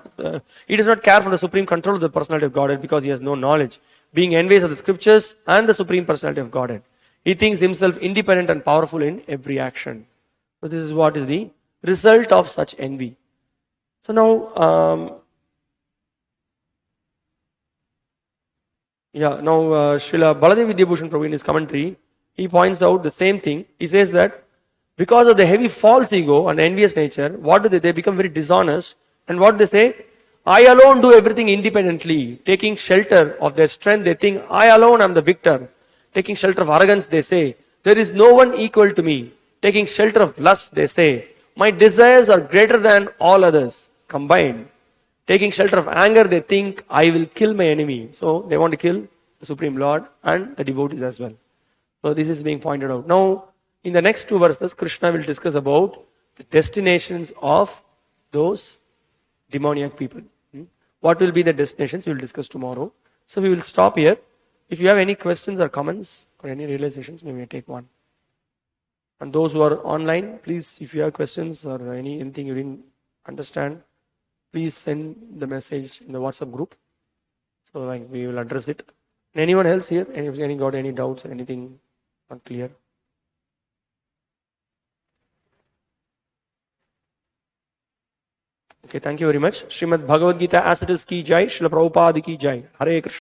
Speaker 1: He does not care for the supreme control of the Personality of Godhead because he has no knowledge, being envious of the Scriptures and the Supreme Personality of Godhead. He thinks himself independent and powerful in every action. So this is what is the result of such envy. So now, Srila Baladev Vidyabhushan Prabhu in his commentary, he points out the same thing. He says that because of the heavy false ego and envious nature, what do they? They become very dishonest. And what they say? I alone do everything independently. Taking shelter of their strength, they think, I alone am the victor. Taking shelter of arrogance, they say, there is no one equal to me. Taking shelter of lust, they say, my desires are greater than all others combined. Taking shelter of anger, they think, I will kill my enemy. So they want to kill the Supreme Lord and the devotees as well. So this is being pointed out. Now, in the next two verses, Krishna will discuss about the destinations of those demoniac people. What will be the destinations? We will discuss tomorrow. So we will stop here. If you have any questions or comments or any realizations, we may take one. And those who are online, please, if you have questions or anything you didn't understand, please send the message in the WhatsApp group. So we will address it. And anyone else here? Any got any doubts or anything unclear? Okay, thank you very much. Srimad Bhagavad Gita as it is ki jai, Srila Prabhupada ki jai. Hare Krishna.